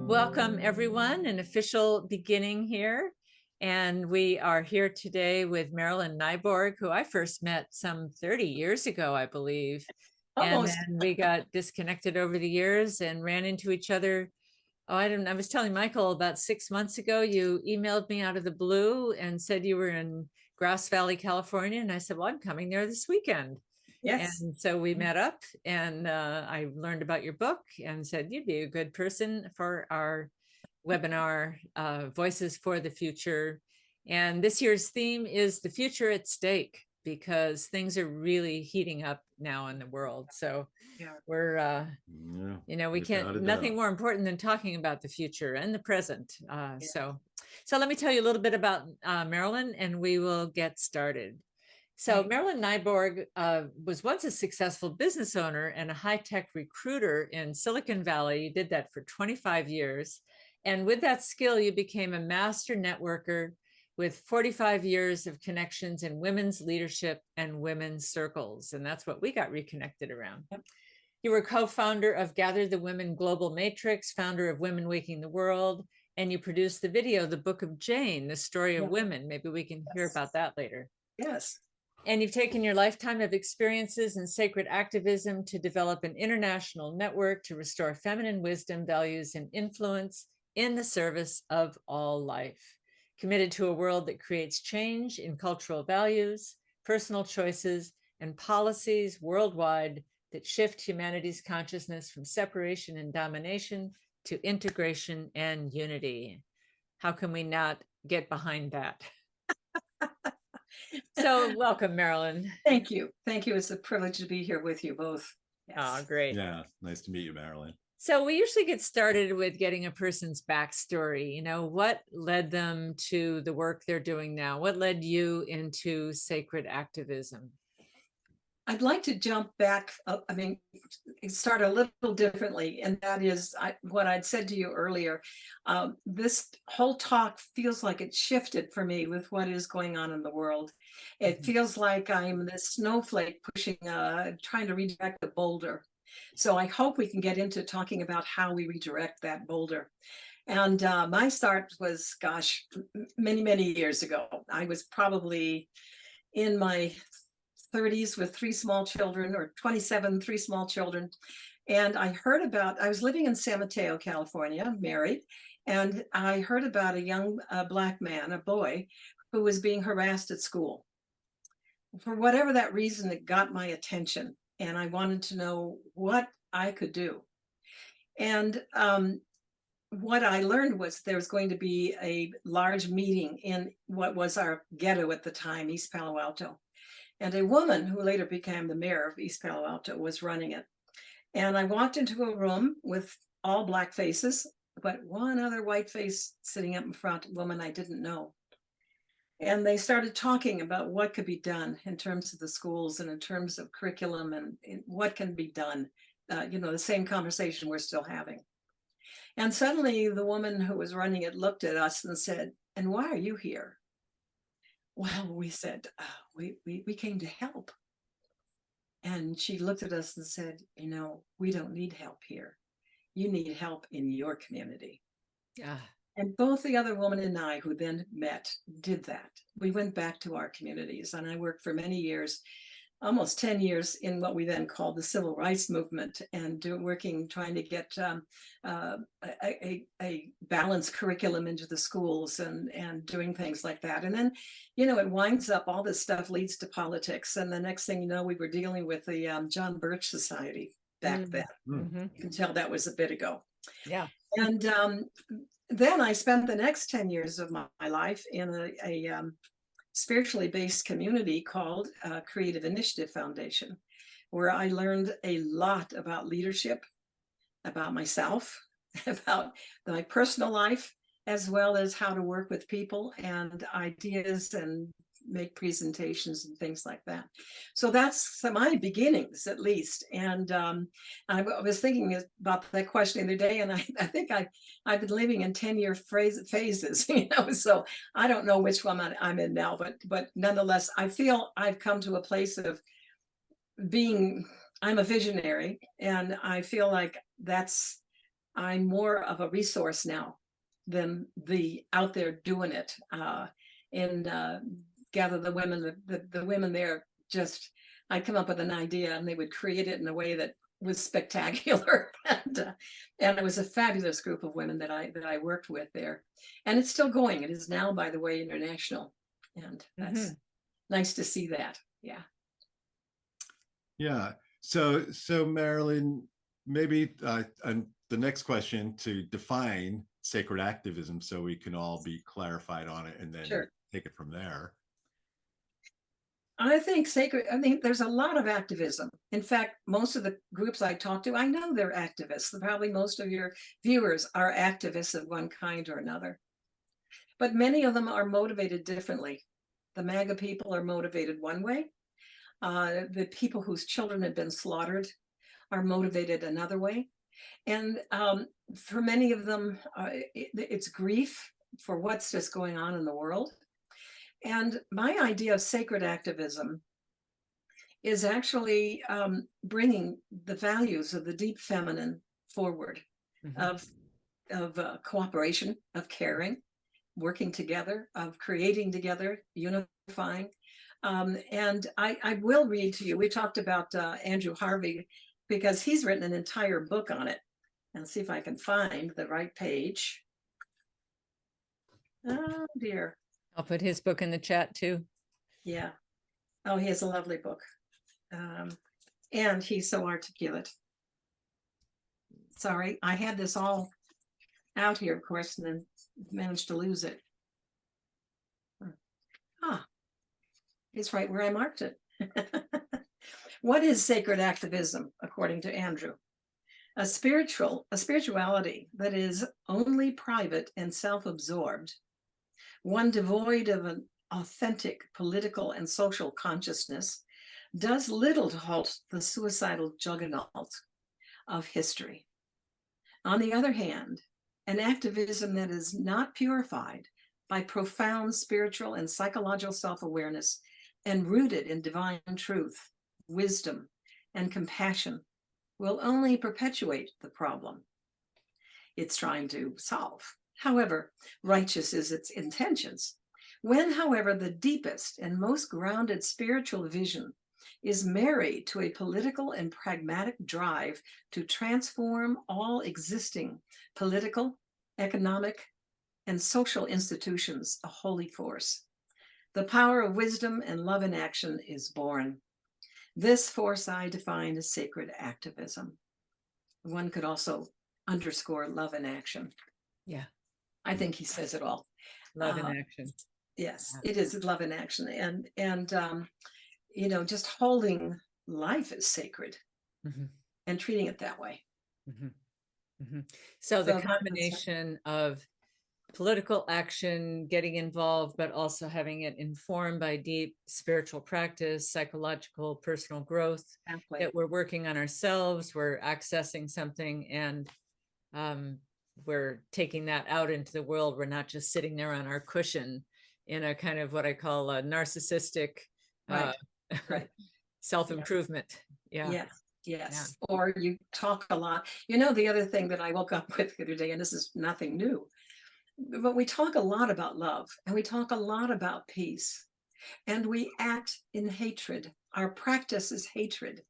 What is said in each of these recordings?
Welcome, everyone. An official beginning here. And we are here today with Marilyn Nyborg, who I first met some 30 years ago, I believe. Almost. And then we got disconnected over the years and ran into each other. Oh, I was telling Michael about 6 months ago, you emailed me out of the blue and said you were in Grass Valley, California. And I said, well, I'm coming there this weekend. Yes. And so we met up and I learned about your book and said, you'd be a good person for our webinar, Voices for the Future. And this year's theme is the future at stake, because things are really heating up now in the world. So we're, we can't, nothing more important than talking about the future and the present. So let me tell you a little bit about Marilyn and we will get started. So Marilyn Nyborg was once a successful business owner and a high-tech recruiter in Silicon Valley. You did that for 25 years. And with that skill, you became a master networker with 45 years of connections in women's leadership and women's circles. And that's what we got reconnected around. Yep. You were co-founder of Gather the Women Global Matrix, founder of Women Waking the World, and you produced the video, The Book of Jane, The Story of Women. Maybe we can hear about that later. Yes. And you've taken your lifetime of experiences in sacred activism to develop an international network to restore feminine wisdom, values, and influence in the service of all life. Committed to a world that creates change in cultural values, personal choices, and policies worldwide that shift humanity's consciousness from separation and domination to integration and unity. How can we not get behind that? So welcome, Marilyn. Thank you. Thank you. It's a privilege to be here with you both. Yes. Oh, great. Yeah, nice to meet you, Marilyn. So we usually get started with getting a person's backstory. You know, what led them to the work they're doing now? What led you into sacred activism? I'd like to jump back, start a little differently, and that is what I'd said to you earlier. This whole talk feels like it shifted for me with what is going on in the world. It feels like I'm this snowflake pushing, trying to redirect the boulder. So I hope we can get into talking about how we redirect that boulder. And my start was, gosh, many, many years ago. I was probably in my 30s with 3 small children, or 27, 3 small children. And I was living in San Mateo, California, married, and I heard about a young Black man, a boy, who was being harassed at school. For whatever that reason, it got my attention, and I wanted to know what I could do. And what I learned was there was going to be a large meeting in what was our ghetto at the time, East Palo Alto. And a woman who later became the mayor of East Palo Alto was running it. And I walked into a room with all Black faces, but one other white face sitting up in front, a woman I didn't know. And they started talking about what could be done in terms of the schools and in terms of curriculum and what can be done. The same conversation we're still having. And suddenly the woman who was running it looked at us and said, "And why are you here?" Well, we said, we came to help. And she looked at us and said, we don't need help here. You need help in your community. Yeah. And both the other woman and I, who then met, did that. We went back to our communities, and I worked for many years almost 10 years in what we then called the civil rights movement, and trying to get a balanced curriculum into the schools, and doing things like that. And then, it winds up, all this stuff leads to politics. And the next thing you know, we were dealing with the John Birch Society back then. Mm-hmm. You can tell that was a bit ago. Yeah. And then I spent the next 10 years of my life in a spiritually based community called Creative Initiative Foundation, where I learned a lot about leadership, about myself, about my personal life, as well as how to work with people and ideas and make presentations and things like that. So that's my beginnings, at least. And I was thinking about that question the other day, and I think I've been living in 10-year phases, so I don't know which one I'm in now, but nonetheless, I feel I've come to a place of I'm a visionary, and I feel like I'm more of a resource now than the out there doing it. Gather the women, the women there, just, I'd come up with an idea and they would create it in a way that was spectacular. And it was a fabulous group of women that I worked with there. And it's still going. It is now, by the way, international. And that's nice to see that. Yeah. Yeah. So Marilyn, maybe the next question, to define sacred activism so we can all be clarified on it, and then take it from there. I think there's a lot of activism. In fact, most of the groups I talk to, I know they're activists. Probably most of your viewers are activists of one kind or another. But many of them are motivated differently. The MAGA people are motivated one way. The people whose children have been slaughtered are motivated another way. And for many of them, it's grief for what's just going on in the world. And my idea of sacred activism is actually bringing the values of the deep feminine forward, of cooperation, of caring, working together, of creating together, unifying. And I will read to you, we talked about Andrew Harvey, because he's written an entire book on it. And see if I can find the right page. Oh dear. I'll put his book in the chat too. Yeah. Oh, he has a lovely book. And he's so articulate. Sorry, I had this all out here, of course, and then managed to lose it. It's right where I marked it. What is sacred activism, according to Andrew? A spirituality that is only private and self-absorbed, one devoid of an authentic political and social consciousness, does little to halt the suicidal juggernaut of history. On the other hand, an activism that is not purified by profound spiritual and psychological self-awareness and rooted in divine truth, wisdom, and compassion will only perpetuate the problem it's trying to solve. However righteous is its intentions. When, however, the deepest and most grounded spiritual vision is married to a political and pragmatic drive to transform all existing political, economic, and social institutions, a holy force, the power of wisdom and love in action is born. This force I define as sacred activism. One could also underscore love in action. Yeah. I think he says it all. Love in action. Yes, it is love in action. And just holding life as sacred and treating it that way. So the combination of political action, getting involved, but also having it informed by deep spiritual practice, psychological, personal growth, that we're working on ourselves, we're accessing something, and we're taking that out into the world. We're not just sitting there on our cushion in a kind of what I call a narcissistic self-improvement. Yes. Yeah. Or you talk a lot. The other thing that I woke up with the other day, and this is nothing new, but we talk a lot about love, and we talk a lot about peace. and we act in hatred. Our practice is hatred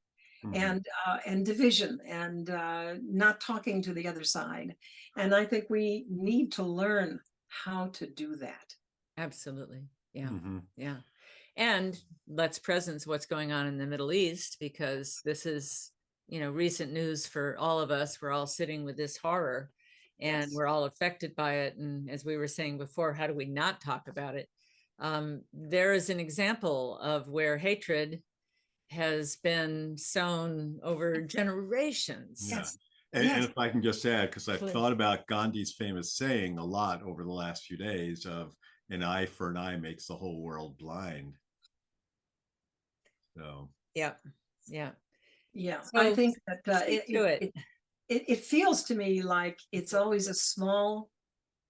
Mhm. and division and not talking to the other side. And I think we need to learn how to do that. Absolutely. Yeah. Mhm. Yeah. And let's presence what's going on in the Middle East, because this is, recent news for all of us. We're all sitting with this horror and Yes. we're all affected by it. And as we were saying before, how do we not talk about it? There is an example of where hatred has been sown over generations. Yeah. Yes. And Yes. if I can just add, because I've Please. thought about Gandhi's famous saying a lot over the last few days of an eye for an eye makes the whole world blind. So, Yeah. Yeah. Yeah. I So think that speak to it. it feels to me like it's always a small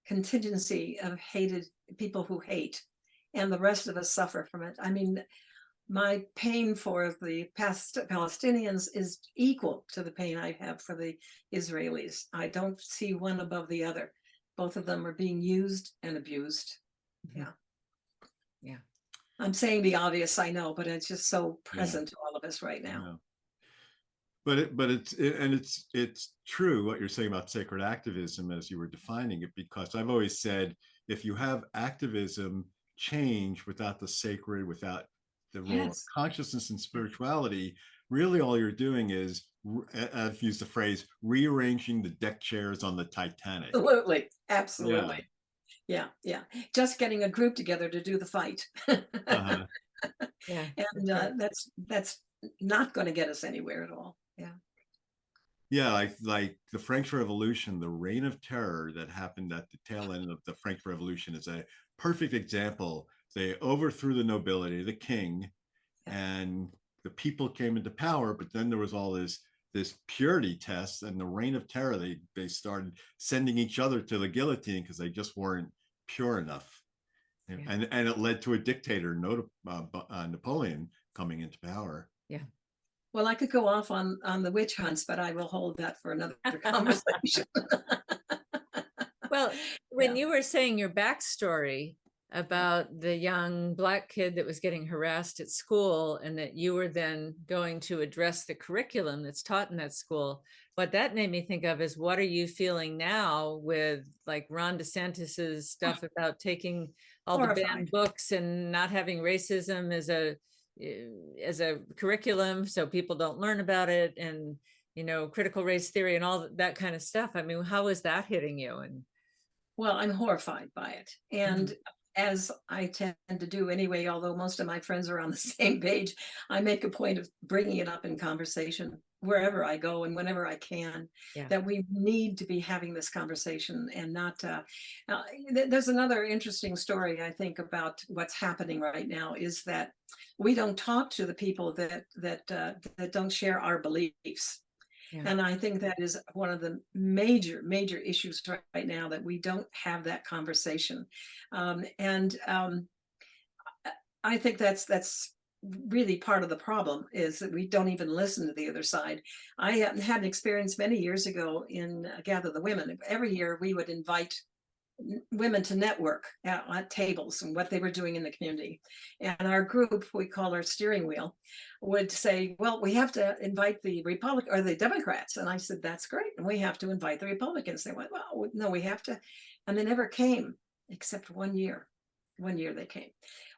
contingency of hated people who hate, and the rest of us suffer from it. I mean, my pain for the Palestinians is equal to the pain I have for the Israelis. I don't see one above the other. Both of them are being used and abused. Mhm. Yeah. Yeah. I'm saying the obvious, I know, but it's just so yeah. present to all of us right now. Yeah. It's true what you're saying about sacred activism as you were defining it, because I've always said if you have activism change without the sacred, without the role of Yes, consciousness and spirituality, really all you're doing is, I've used the phrase, rearranging the deck chairs on the Titanic. absolutely. Yeah. Absolutely. Yeah. Yeah. Just getting a group together to do the fight. Uh-huh. Yeah. And That's right. that's not going to get us anywhere at all. Yeah. Yeah, like the French Revolution, the reign of terror that happened at the tail end of the French Revolution is a perfect example. They overthrew the nobility, the king, Yeah. and the people came into power, but then there was all this purity test and the reign of terror. They started sending each other to the guillotine because they just weren't pure enough. Yeah. And it led to a dictator, Napoleon, coming into power. Yeah. Well, I could go off on the witch hunts, but I will hold that for another conversation. Well, when Yeah. you were saying your backstory about the young Black kid that was getting harassed at school and that you were then going to address the curriculum that's taught in that school, what that made me think of is, what are you feeling now with like Ron DeSantis's stuff about taking all the Horrified. banned books and not having racism as a curriculum so people don't learn about it, and critical race theory and all that kind of stuff? I mean, how is that hitting you? And Well, I'm horrified by it. And Mhm. as I tend to do anyway, although most of my friends are on the same page, I make a point of bringing it up in conversation wherever I go and whenever I can, Yeah. that we need to be having this conversation and not. There's another interesting story, I think, about what's happening right now is that we don't talk to the people that don't share our beliefs. Yeah. And I think that is one of the major, major issues right now, that we don't have that conversation. And I think that's really part of the problem, is that we don't even listen to the other side. I had an experience many years ago in Gather the Women. Every year we would invite women to network at tables and what they were doing in the community. And our group, we call our steering wheel, would say, well, we have to invite the Republican or the Democrats. And I said, that's great. And we have to invite the Republicans. They went, well, no, we have to. And they never came except 1 year. 1 year they came.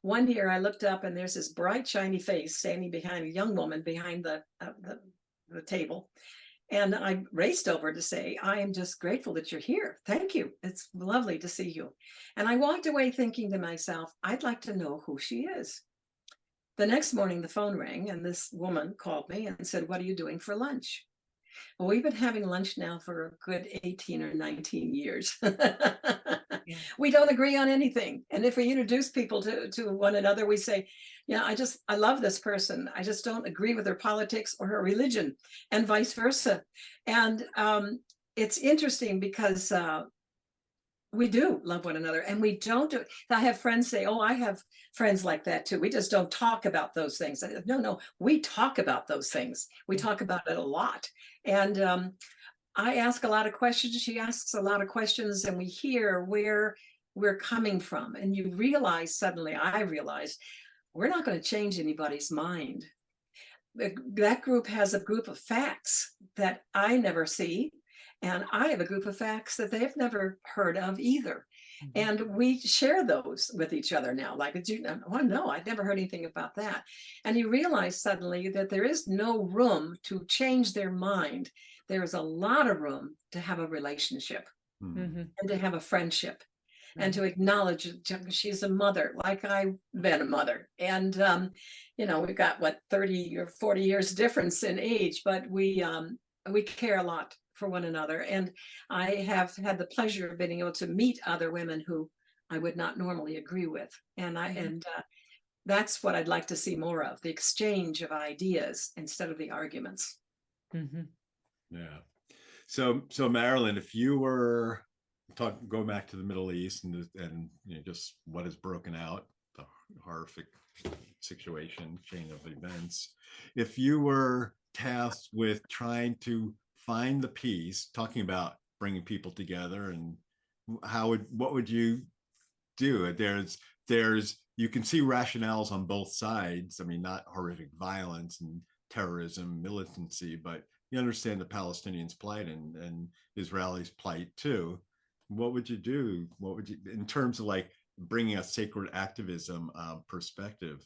1 year I looked up and there's this bright, shiny face standing behind a young woman behind the table. And I raced over to say, I am just grateful that you're here. Thank you. It's lovely to see you. And I walked away thinking to myself, I'd like to know who she is. The next morning, the phone rang and this woman called me and said, what are you doing for lunch? Well, we've been having lunch now for a good 18 or 19 years. Yeah. We don't agree on anything. And if we introduce people to one another, we say, yeah, I love this person. I just don't agree with her politics or her religion, and vice versa. And it's interesting because we do love one another, and we don't do. I have friends say, oh, I have friends like that too. We just don't talk about those things. No, we talk about those things. We talk about it a lot. And I ask a lot of questions. She asks a lot of questions, and we hear where we're coming from. And you realize suddenly, I realized, we're not going to change anybody's mind. That group has a group of facts that I never see, and I have a group of facts that they've never heard of either. And we share those with each other now. Like, did you? Oh, no, I'd never heard anything about that. And you realize suddenly that there is no room to change their mind. There is a lot of room to have a relationship and to have a friendship and to acknowledge she's a mother, like I've been a mother. And, you know, we've got what, 30 or 40 years difference in age, but we care a lot for one another. And I have had the pleasure of being able to meet other women who I would not normally agree with. And that's what I'd like to see more of, the exchange of ideas instead of the arguments. Yeah. So Marilyn, if you were go back to the Middle East and you know, just what has broken out, the horrific situation, chain of events. If you were tasked with trying to find the peace, talking about bringing people together, and what would you do? There's you can see rationales on both sides. I mean, not horrific violence and terrorism, militancy, but you understand the Palestinians' plight and Israelis' plight too. What would you do? What would you, in terms of like bringing a sacred activism perspective?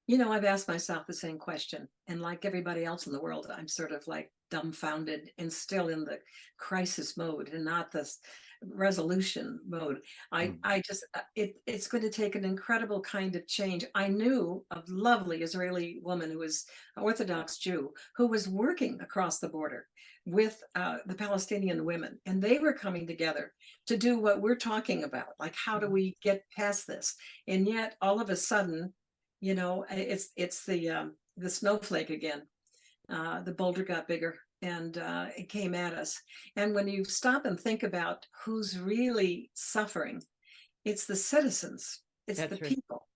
You know, I've asked myself the same question. And like everybody else in the world, I'm sort of like dumbfounded and still in the crisis mode and not this resolution mode. I just, it's going to take an incredible kind of change. I knew a lovely Israeli woman who was an Orthodox Jew who was working across the border with the Palestinian women, and they were coming together to do what we're talking about. Like, how do we get past this? And yet all of a sudden, you know, it's the snowflake again. The boulder got bigger and it came at us. And when you stop and think about who's really suffering, it's the citizens, it's the people.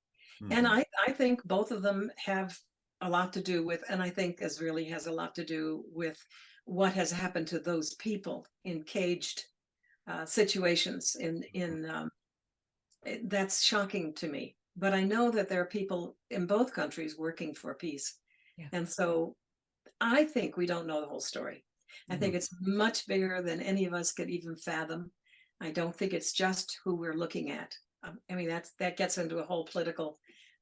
And I think both of them have a lot to do with, and I think Israeli has a lot to do with what has happened to those people in caged situations. That's shocking to me. But I know that there are people in both countries working for peace. And so I think we don't know the whole story. I think it's much bigger than any of us could even fathom. I don't think it's just who we're looking at. I mean, that gets into a whole political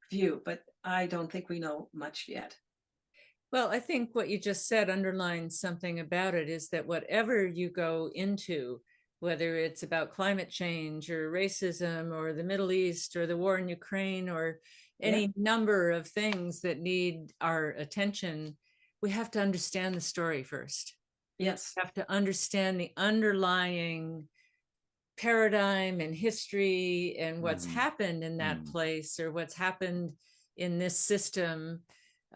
view, but I don't think we know much yet. Well, I think what you just said underlines something about it, is that whatever you go into, whether it's about climate change or racism or the Middle East or the war in Ukraine or any number of things that need our attention, we have to understand the story first. Yes. We have to understand the underlying paradigm and history and what's happened in that place, or what's happened in this system,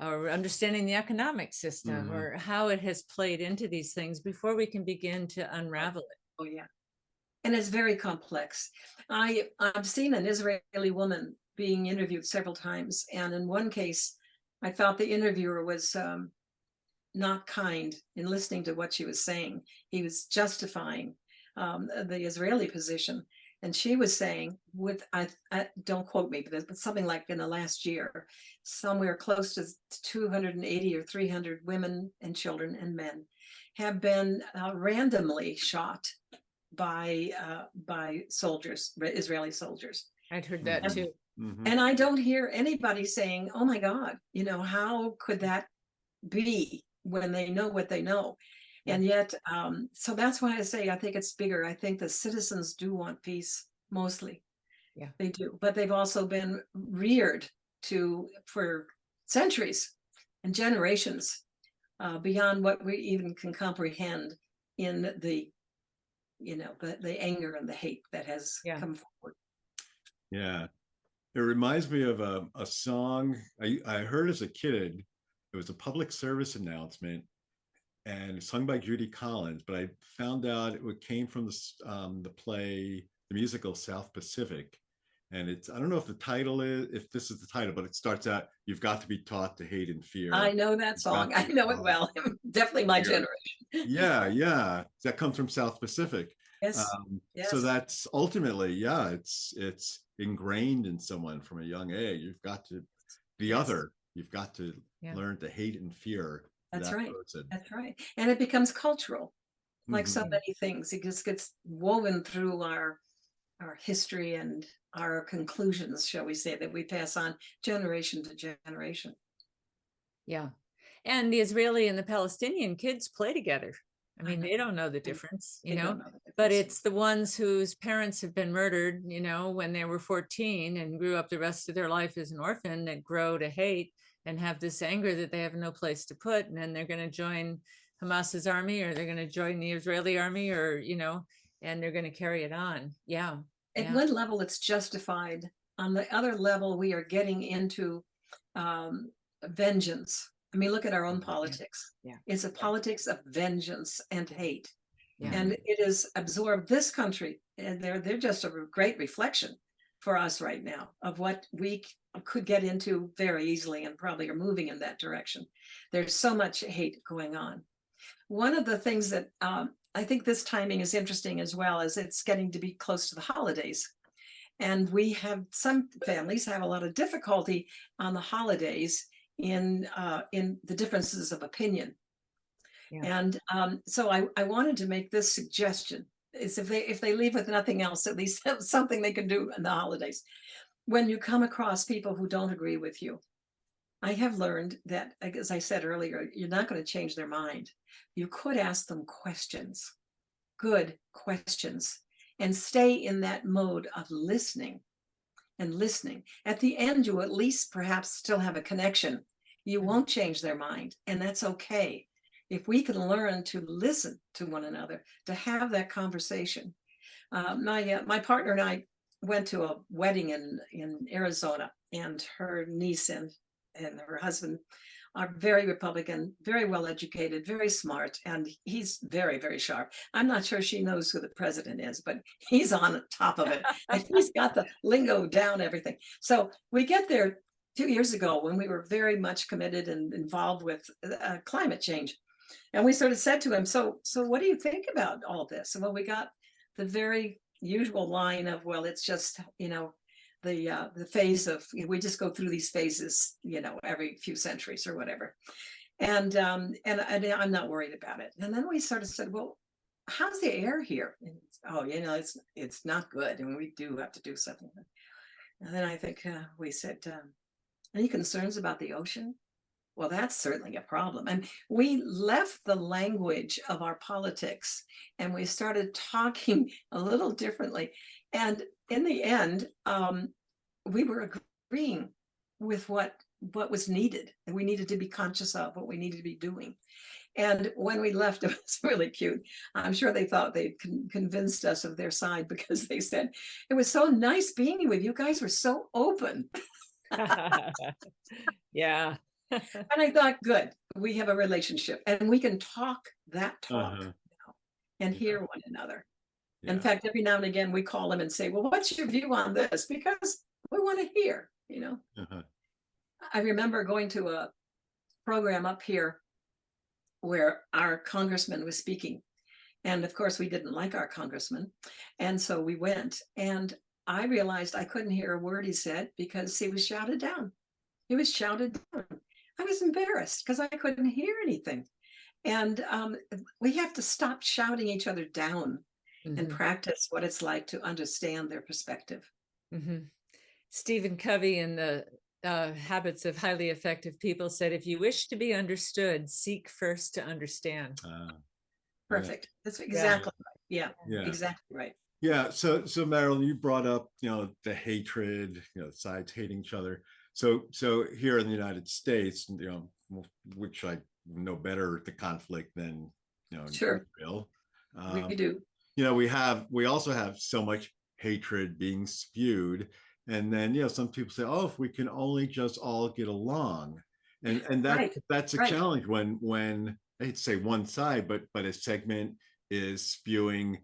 or understanding the economic system or how it has played into these things before we can begin to unravel it. Oh, yeah. And it's very complex. I've seen an Israeli woman being interviewed several times. And in one case, I felt the interviewer was not kind in listening to what she was saying. He was justifying the Israeli position. And she was saying, I don't quote me, but something like in the last year, somewhere close to 280 or 300 women and children and men have been randomly shot by soldiers, Israeli soldiers. I'd heard that too. And I don't hear anybody saying, oh my God, you know, how could that be when they know what they know? And yet, so that's why I say I think it's bigger. I think the citizens do want peace, mostly. Yeah, they do. But they've also been reared for centuries and generations beyond what we even can comprehend in the, you know, the anger and the hate that has come forward. Yeah. It reminds me of a song I heard as a kid. It was a public service announcement and sung by Judy Collins, but I found out it came from the play, the musical South Pacific. And I don't know if this is the title, but it starts out, you've got to be taught to hate and fear. I know that song. I know it well. Definitely my generation. Yeah. That comes from South Pacific. Yes. So that's ultimately, it's ingrained in someone from a young age. You've got to you've got to learn to hate and fear That's that right. person. That's right. And it becomes cultural, like so Mhm. many things. It just gets woven through our history and our conclusions, shall we say, that we pass on generation to generation. Yeah. And the Israeli and the Palestinian kids play together. I mean, know. they don't know the difference, They don't know the but difference. it's the ones whose parents have been murdered, when they were 14 and grew up the rest of their life as an orphan, that grow to hate and have this anger that they have no place to put. And then they're going to join Hamas's army, or they're going to join the Israeli army, or, and they're going to carry it on. Yeah. At Yeah. one level, it's justified. On the other level, we are getting into vengeance. I mean, look at our own politics. Yeah. It's a politics of vengeance and hate. Yeah. And it has absorbed this country, and they're just a great reflection for us right now of what we could get into very easily, and probably are moving in that direction. There's so much hate going on. One of the things that I think this timing is interesting as well, as it's getting to be close to the holidays. And we have, some families have a lot of difficulty on the holidays in the differences of opinion. Yeah. And so I wanted to make this suggestion, is if they leave with nothing else, at least something they can do in the holidays. When you come across people who don't agree with you, I have learned that, as I said earlier, you're not going to change their mind. You could ask them questions, good questions, and stay in that mode of listening and listening. At the end, you at least perhaps still have a connection. You won't change their mind, and that's okay. If we can learn to listen to one another, to have that conversation. My partner and I went to a wedding in Arizona, and her niece and her husband are very Republican, very well educated, very smart, and he's very, very sharp. I'm not sure she knows who the president is, but he's on top of it. And he's got the lingo down, everything. So we get there 2 years ago when we were very much committed and involved with climate change. And we sort of said to him, so what do you think about all this? And well, we got the very usual line of, well, it's just, the phase of, we just go through these phases, every few centuries or whatever. And I'm not worried about it. And then we sort of said, well, how's the air here? And oh, it's not good, and we do have to do something. And then I think we said, any concerns about the ocean? Well, that's certainly a problem. And we left the language of our politics and we started talking a little differently. And in the end, we were agreeing with what was needed, and we needed to be conscious of what we needed to be doing. And when we left, it was really cute. I'm sure they thought they'd convinced us of their side, because they said, it was so nice being with you. You guys were so open. Yeah. And I thought, good, we have a relationship and we can talk that talk now and hear one another. In fact, every now and again, we call them and say, well, what's your view on this? Because we want to hear, I remember going to a program up here where our congressman was speaking. And of course, we didn't like our congressman. And so we went, and I realized I couldn't hear a word he said because he was shouted down. He was shouted down. I was embarrassed because I couldn't hear anything. And we have to stop shouting each other down and practice what it's like to understand their perspective. Stephen Covey in the Habits of Highly Effective People said, if you wish to be understood, seek first to understand. Perfect. That's exactly right. Yeah, exactly right. Yeah. So Marilyn, you brought up, the hatred, sides hating each other. So here in the United States, which I know better the conflict than, Sure. Israel. We do. We also have so much hatred being spewed. And then, some people say, oh, if we can only just all get along. And that's a challenge when I hate to say one side, but a segment is spewing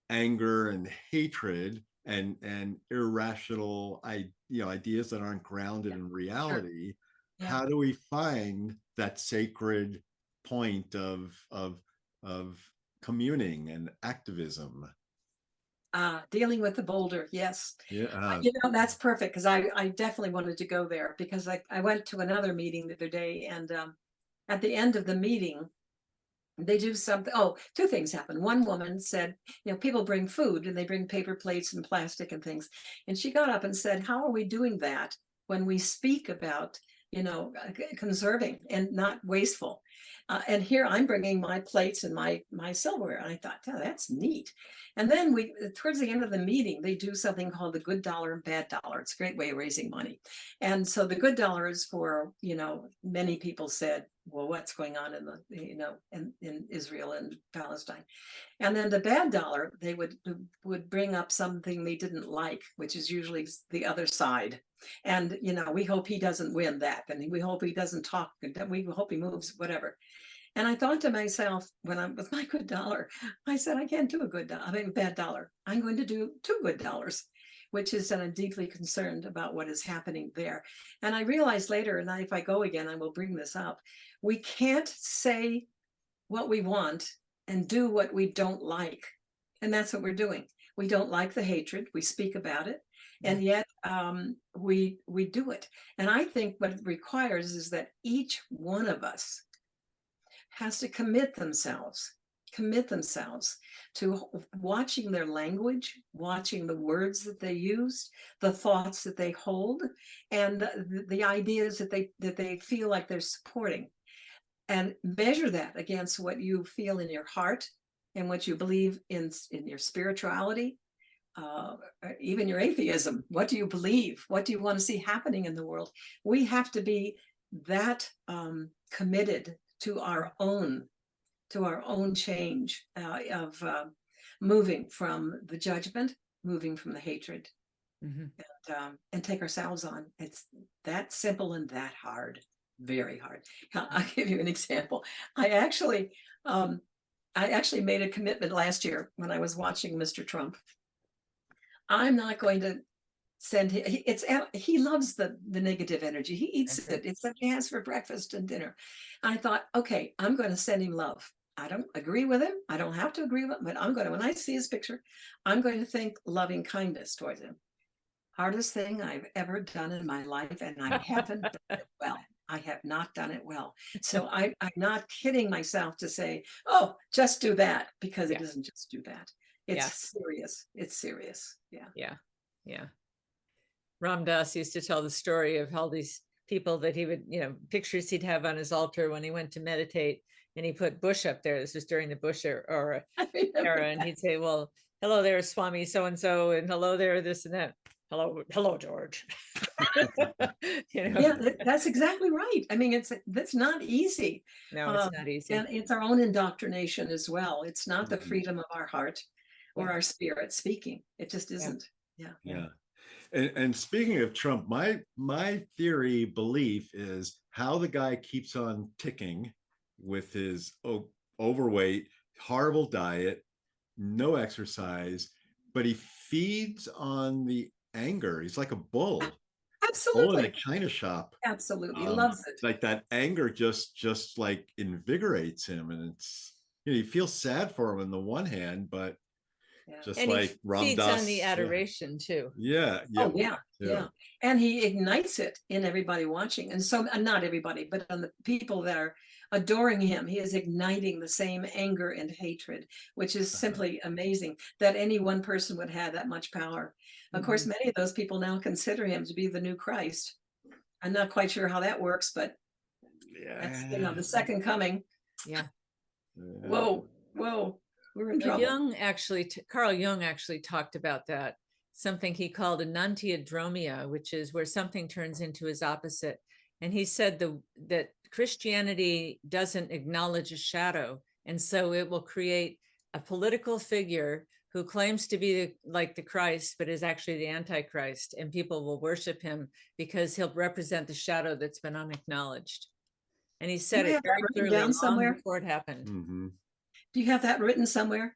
anger and hatred and irrational ideas that aren't grounded in reality. Sure. How do we find that sacred point of communing and activism? Dealing with the boulder. Yes. Yeah. You know, that's perfect because I definitely wanted to go there because I went to another meeting the other day, and at the end of the meeting, they do something. Oh, two things happened. One woman said, you know, people bring food and they bring paper plates and plastic and things. And she got up and said, how are we doing that when we speak about, you know, conserving and not wasteful? And here I'm bringing my plates and my silverware. And I thought, oh, that's neat. And then towards the end of the meeting, they do something called the good dollar and bad dollar. It's a great way of raising money. And so the good dollar is for, you know, many people said, well, what's going on in the, you know, in Israel and Palestine. And then the bad dollar, they would bring up something they didn't like, which is usually the other side. And, you know, we hope he doesn't win that. And we hope he doesn't talk. We hope he moves, whatever. And I thought to myself, when I'm with my good dollar, I said, I can't do a good dollar, I mean, a bad dollar. I'm going to do two good dollars, which is that I'm deeply concerned about what is happening there. And I realized later, and if I go again, I will bring this up. We can't say what we want and do what we don't like. And that's what we're doing. We don't like the hatred. We speak about it. And yet we do it. And I think what it requires is that each one of us has to commit themselves to watching their language, watching the words that they use, the thoughts that they hold, and the ideas that they feel like they're supporting, and measure that against what you feel in your heart and what you believe in your spirituality, even your atheism. What do you believe? What do you want to see happening in the world? We have to be that committed to our own change of moving from the judgment, moving from the hatred, and take ourselves on. It's that simple and that hard, very hard. I'll give you an example. I actually made a commitment last year when I was watching Mr. Trump. I'm not going to send him. He loves the negative energy. He eats it. It's what he has for breakfast and dinner. I thought, okay, I'm going to send him love. I don't agree with him. I don't have to agree with him, but I'm going to, when I see his picture, I'm going to think loving kindness towards him. Hardest thing I've ever done in my life, and I haven't done it well. I have not done it well. So I'm not kidding myself to say, oh, just do that, because it doesn't just do that. It's serious. It's serious. Yeah. Ram Dass used to tell the story of all these people that he would, you know, pictures he'd have on his altar when he went to meditate, and he put Bush up there. This was during the Bush era, and he'd say, well, hello there, Swami so-and-so, and hello there, this and that. Hello, George. You know? Yeah, that's exactly right. I mean, that's not easy. No, it's not easy. And it's our own indoctrination as well. It's not the freedom of our heart or our spirit speaking. It just isn't. Yeah. And speaking of Trump, my theory belief is how the guy keeps on ticking with his overweight, horrible diet, no exercise, but he feeds on the anger. He's like a bull. Absolutely. Bull in a china shop. Absolutely. Loves it. Like that anger just like invigorates him. And it's, you know, you feel sad for him on the one hand, but just and like Ram Dass, feeds on the adoration too. Yeah. Oh yeah. And he ignites it in everybody watching. And so not everybody, but on the people that are adoring him, he is igniting the same anger and hatred, which is simply amazing that any one person would have that much power. Of course, many of those people now consider him to be the new Christ. I'm not quite sure how that works, but that's, you know, the second coming. Whoa. We're in trouble. Carl Jung actually talked about that, something he called enantiodromia, which is where something turns into his opposite. And he said that Christianity doesn't acknowledge a shadow, and so it will create a political figure who claims to be like the Christ, but is actually the Antichrist, and people will worship him because he'll represent the shadow that's been unacknowledged. And he said it very clearly long before it happened. Do you have that written somewhere?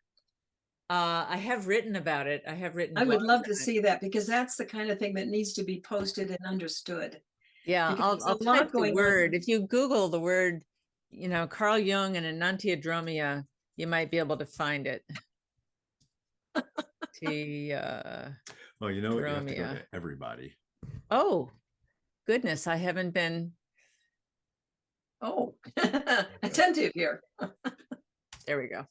I have written about it. I would love to see that, because that's the kind of thing that needs to be posted and understood. Yeah, I'll type the word. If you Google the word, you know, Carl Jung and enantiodromia, you might be able to find it. Well, you know what? You have to go Dromia. to everybody. Oh, goodness, I haven't been. Oh, attentive here. There we go.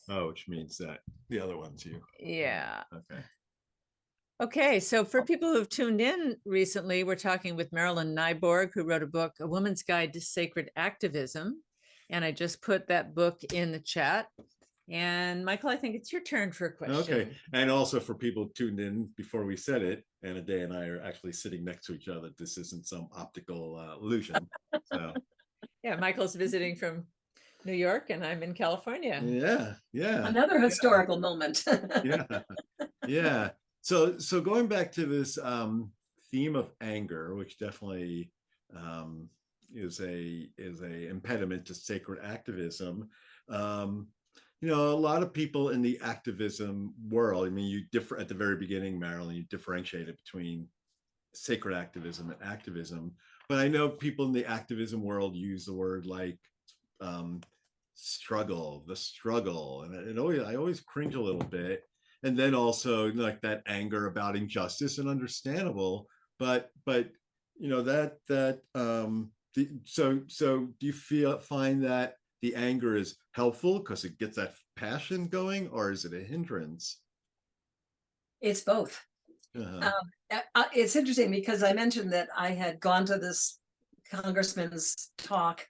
Oh, which means that the other ones you. Yeah. Okay. Okay, so for people who've tuned in recently, we're talking with Marilyn Nyborg, who wrote a book, A Woman's Guide to Sacred Activism. And I just put that book in the chat. And Michael, I think it's your turn for a question. Okay. And also for people tuned in before we said it, Anna Day and I are actually sitting next to each other. This isn't some optical illusion. So yeah, Michael's visiting from New York and I'm in California. yeah, yeah. Another historical moment. Yeah. Yeah. So going back to this theme of anger, which definitely is a impediment to sacred activism. You know, a lot of people in the activism world, I mean, you differ at the very beginning, Marilyn, you differentiated between sacred activism and activism. But I know people in the activism world use the word like struggle, the struggle. And I always cringe a little bit. And then also like that anger about injustice, and understandable, but you know, so do you find that the anger is helpful because it gets that passion going, or is it a hindrance? It's both. It's interesting because I mentioned that I had gone to this congressman's talk,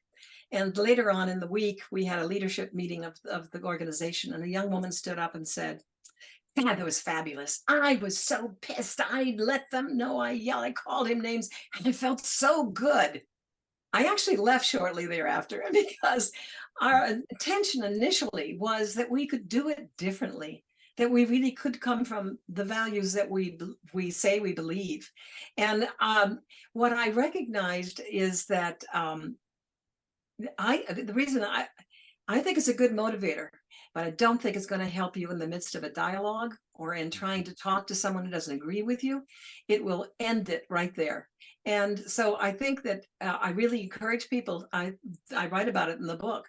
and later on in the week, we had a leadership meeting of the organization, and a young woman stood up and said, God, that was fabulous. I was so pissed. I let them know. I yelled, I called him names, and I felt so good. I actually left shortly thereafter because our intention initially was that we could do it differently, that we really could come from the values that we say we believe. And what I recognized is that the reason I think it's a good motivator, but I don't think it's going to help you in the midst of a dialogue or in trying to talk to someone who doesn't agree with you. It will end it right there. And so I think that I really encourage people. I write about it in the book.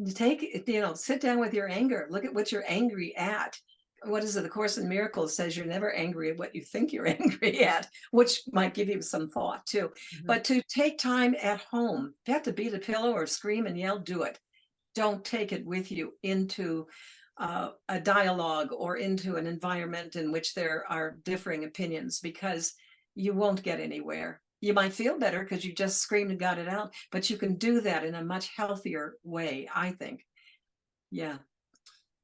Sit down with your anger. Look at what you're angry at. What is it? The Course in Miracles says you're never angry at what you think you're angry at, which might give you some thought too. Mm-hmm. But to take time at home, if you have to beat a pillow or scream and yell, do it. Don't take it with you into a dialogue or into an environment in which there are differing opinions, because you won't get anywhere. You might feel better because you just screamed and got it out, but you can do that in a much healthier way, I think. Yeah.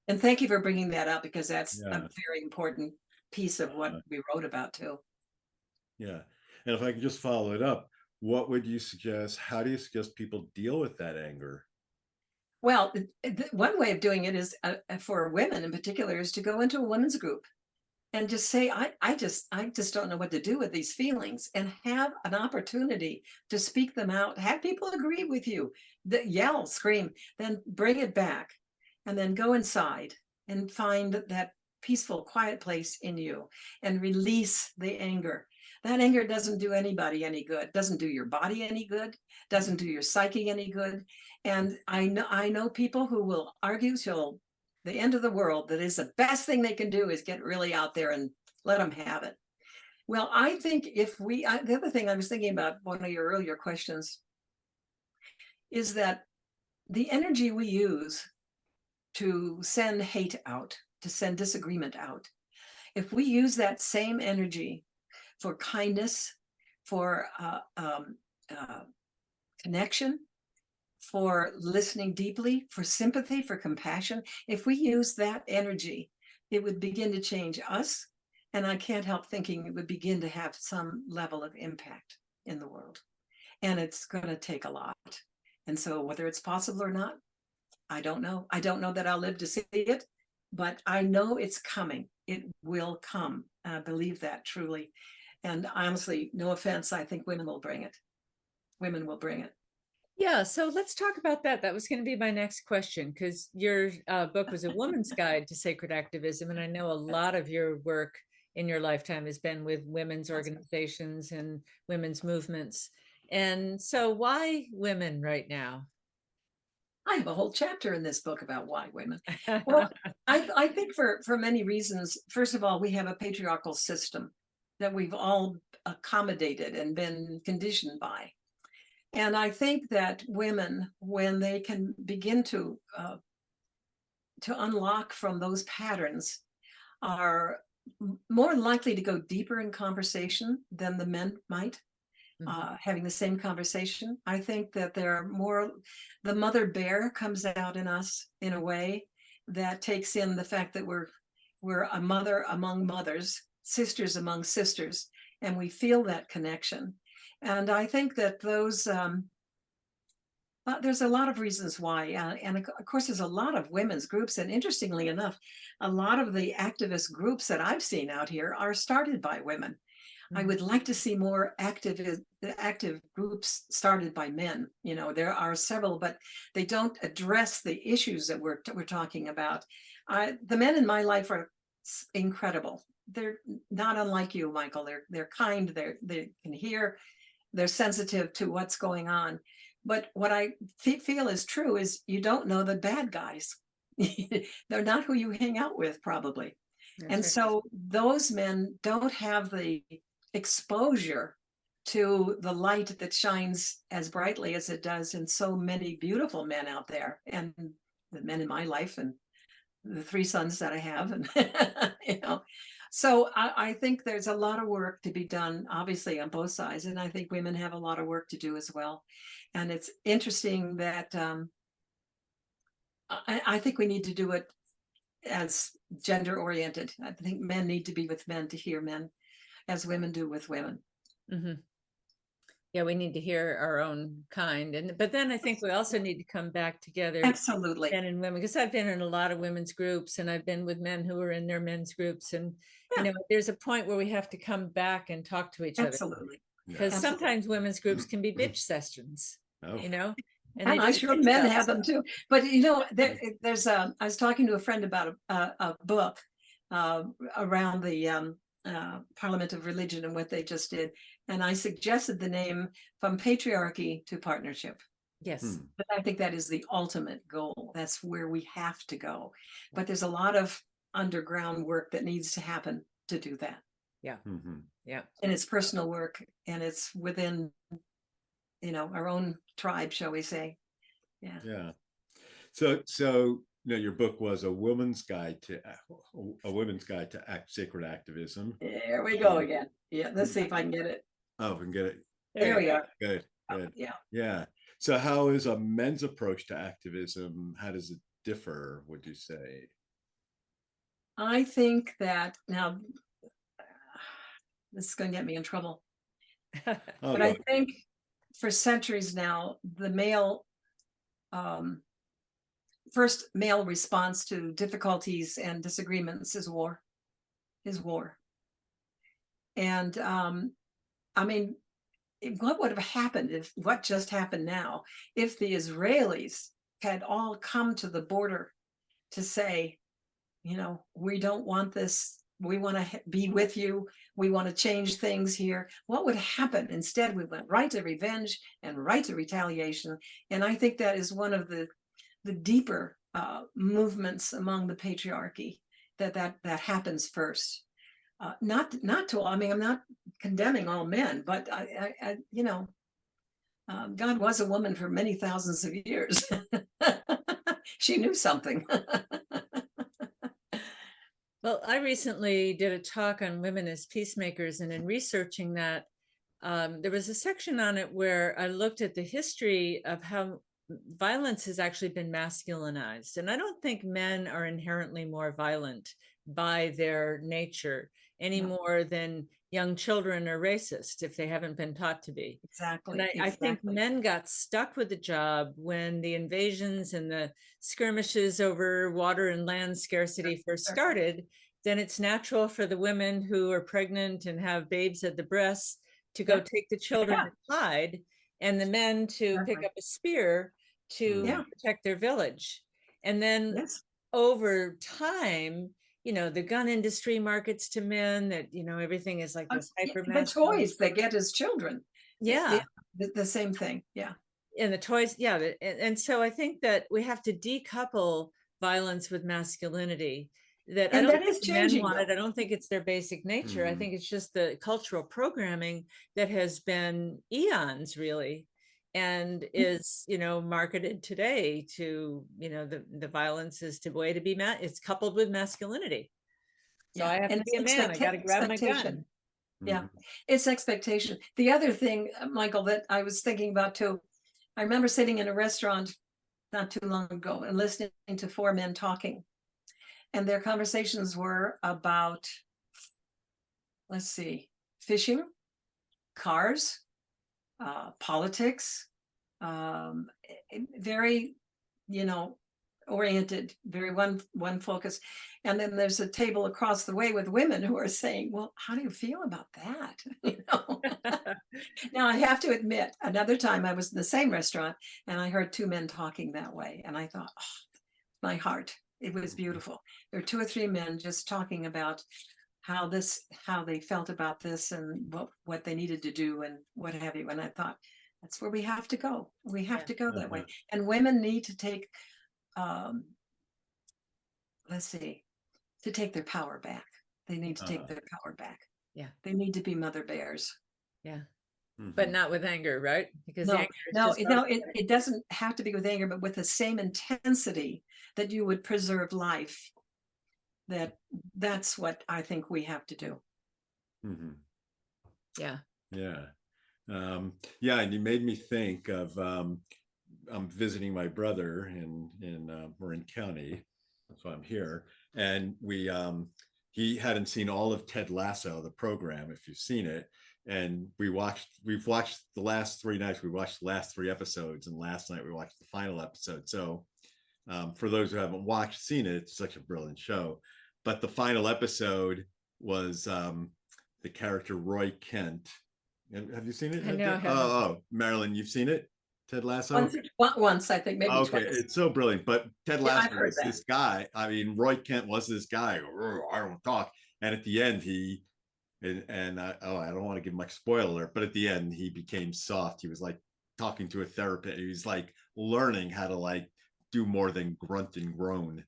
And thank you for bringing that up, because that's a very important piece of what we wrote about too. Yeah. And if I can just follow it up, what would you suggest? How do you suggest people deal with that anger? Well, one way of doing it is for women in particular is to go into a women's group and just say, I just don't know what to do with these feelings, and have an opportunity to speak them out. Have people agree with you, yell, scream, then bring it back, and then go inside and find that peaceful, quiet place in you and release the anger. That anger doesn't do anybody any good, doesn't do your body any good, doesn't do your psyche any good. And I know people who will argue till the end of the world that is the best thing they can do is get really out there and let them have it. Well, I think the other thing I was thinking about, one of your earlier questions, is that the energy we use to send hate out, to send disagreement out, if we use that same energy for kindness, for connection, for listening deeply, for sympathy, for compassion, if we use that energy, it would begin to change us. And I can't help thinking it would begin to have some level of impact in the world. And it's going to take a lot. And so whether it's possible or not, I don't know. I don't know that I'll live to see it, but I know it's coming. It will come. I believe that truly. And honestly, no offense, I think women will bring it. Women will bring it. Yeah, so let's talk about that. That was going to be my next question, because your book was A Woman's Guide to Sacred Activism. And I know a lot of your work in your lifetime has been with women's organizations and women's movements. And so why women right now? I have a whole chapter in this book about why women. Well, I think for many reasons. First of all, we have a patriarchal system that we've all accommodated and been conditioned by. And I think that women, when they can begin to unlock from those patterns, are more likely to go deeper in conversation than the men might. Having the same conversation. I think that there are more, the mother bear comes out in us in a way that takes in the fact that we're a mother among mothers, sisters among sisters, and we feel that connection. And I think that those there's a lot of reasons why, and of course there's a lot of women's groups, and interestingly enough, a lot of the activist groups that I've seen out here are started by women. I would like to see more active groups started by men. You know, there are several, but they don't address the issues that we're talking about. The men in my life are incredible. They're not unlike you, Michael. They're kind. They can hear. They're sensitive to what's going on. But what I feel is true is you don't know the bad guys. They're not who you hang out with, probably. That's And right. so those men don't have the exposure to the light that shines as brightly as it does in so many beautiful men out there, and the men in my life, and the 3 sons that I have, and you know. So I think there's a lot of work to be done, obviously, on both sides, and I think women have a lot of work to do as well. And it's interesting that I think we need to do it as gender oriented. I think men need to be with men to hear men, as women do with women. Yeah, we need to hear our own kind, but then I think we also need to come back together, Absolutely. men and women, because I've been in a lot of women's groups, and I've been with men who are in their men's groups, and you know, there's a point where we have to come back and talk to each other, Absolutely. because sometimes women's groups can be bitch sessions, you know, and I'm sure men have them too. But you know, there's I was talking to a friend about a book around the Parliament of Religion and what they just did, and I suggested the name From Patriarchy to Partnership. Yes. But I think that is the ultimate goal. That's where we have to go. But there's a lot of underground work that needs to happen to do that. Yeah. Yeah. And it's personal work, and it's within, you know, our own tribe, shall we say. Yeah. So you know, your book was a woman's guide to sacred activism. There we go again. Yeah, let's see if I can get it. Oh, we can get it. There we are. Good. Yeah. So how is a men's approach to activism? How does it differ, would you say? I think that now this is going to get me in trouble. But I think for centuries now, the male first male response to difficulties and disagreements is war. And I mean, what would have happened if what just happened now, if the Israelis had all come to the border to say, you know, we don't want this, we want to be with you, we want to change things here, what would happen? Instead, we went right to revenge and right to retaliation. And I think that is one of the deeper movements among the patriarchy, that happens first. Not to all, I mean, I'm not condemning all men, but I you know, God was a woman for many thousands of years. She knew something. Well, I recently did a talk on women as peacemakers, and in researching that, there was a section on it where I looked at the history of how violence has actually been masculinized. And I don't think men are inherently more violent by their nature any more than young children are racist if they haven't been taught to be. Exactly. And I think men got stuck with the job when the invasions and the skirmishes over water and land scarcity first started. Then it's natural for the women who are pregnant and have babes at the breasts to go take the children and hide, and the men to pick up a spear to protect their village. And then over time, you know, the gun industry markets to men that, you know, everything is like this hyper the toys they get as children. Yeah. The same thing. Yeah. And the toys, yeah. And so I think that we have to decouple violence with masculinity. That I And don't that is think men changing, want it. though. I don't think it's their basic nature. I Mhm. think it's just the cultural programming that has been eons, really, and is, marketed today to, the violence is the way to be it's coupled with masculinity. So Yeah, I have and to it's be a man. I got to grab my expectation. gun. Yeah, Mhm. it's expectation. The other thing, Michael, that I was thinking about too, I remember sitting in a restaurant not too long ago and listening to four men talking. And their conversations were about, let's see, fishing, cars, politics, very, oriented, very one focus. And then there's a table across the way with women who are saying, "Well, how do you feel about that?" Now I have to admit, another time I was in the same restaurant and I heard two men talking that way, and I thought, oh, my heart, it was beautiful. There were two or three men just talking about how they felt about this and what they needed to do and what have you. And I thought, that's where we have to go. We have Yeah. to go that way. Uh-huh. And women need to take, let's see, to take their power back. They need to take their power back. Yeah. They need to be mother bears. Yeah. But Mhm. not with anger, right? Because the No, anger is no, just it doesn't have to be with anger, but with the same intensity that you would preserve life. That's what I think we have to do. Mhm. yeah. Yeah. Yeah, and you made me think of I'm visiting my brother in Marin County, so I'm here, and he hadn't seen all of Ted Lasso, the program, if you've seen it, and we've watched the last 3 nights. We watched the last 3 episodes, and last night we watched the final episode. So for those who haven't seen it, it's such a brilliant show. But the final episode was the character Roy Kent. Have you seen it? I know I haven't. Oh, Marilyn, you've seen it? Ted Lasso? Once, I think, maybe Okay, twice. it's so brilliant. But Ted Yeah, Lasso I've heard was that. this guy. I mean, Roy Kent was this guy. I don't talk. And at the end, I don't want to give much spoiler alert, but at the end, he became soft. He was like talking to a therapist. He was like learning how to like do more than grunt and groan.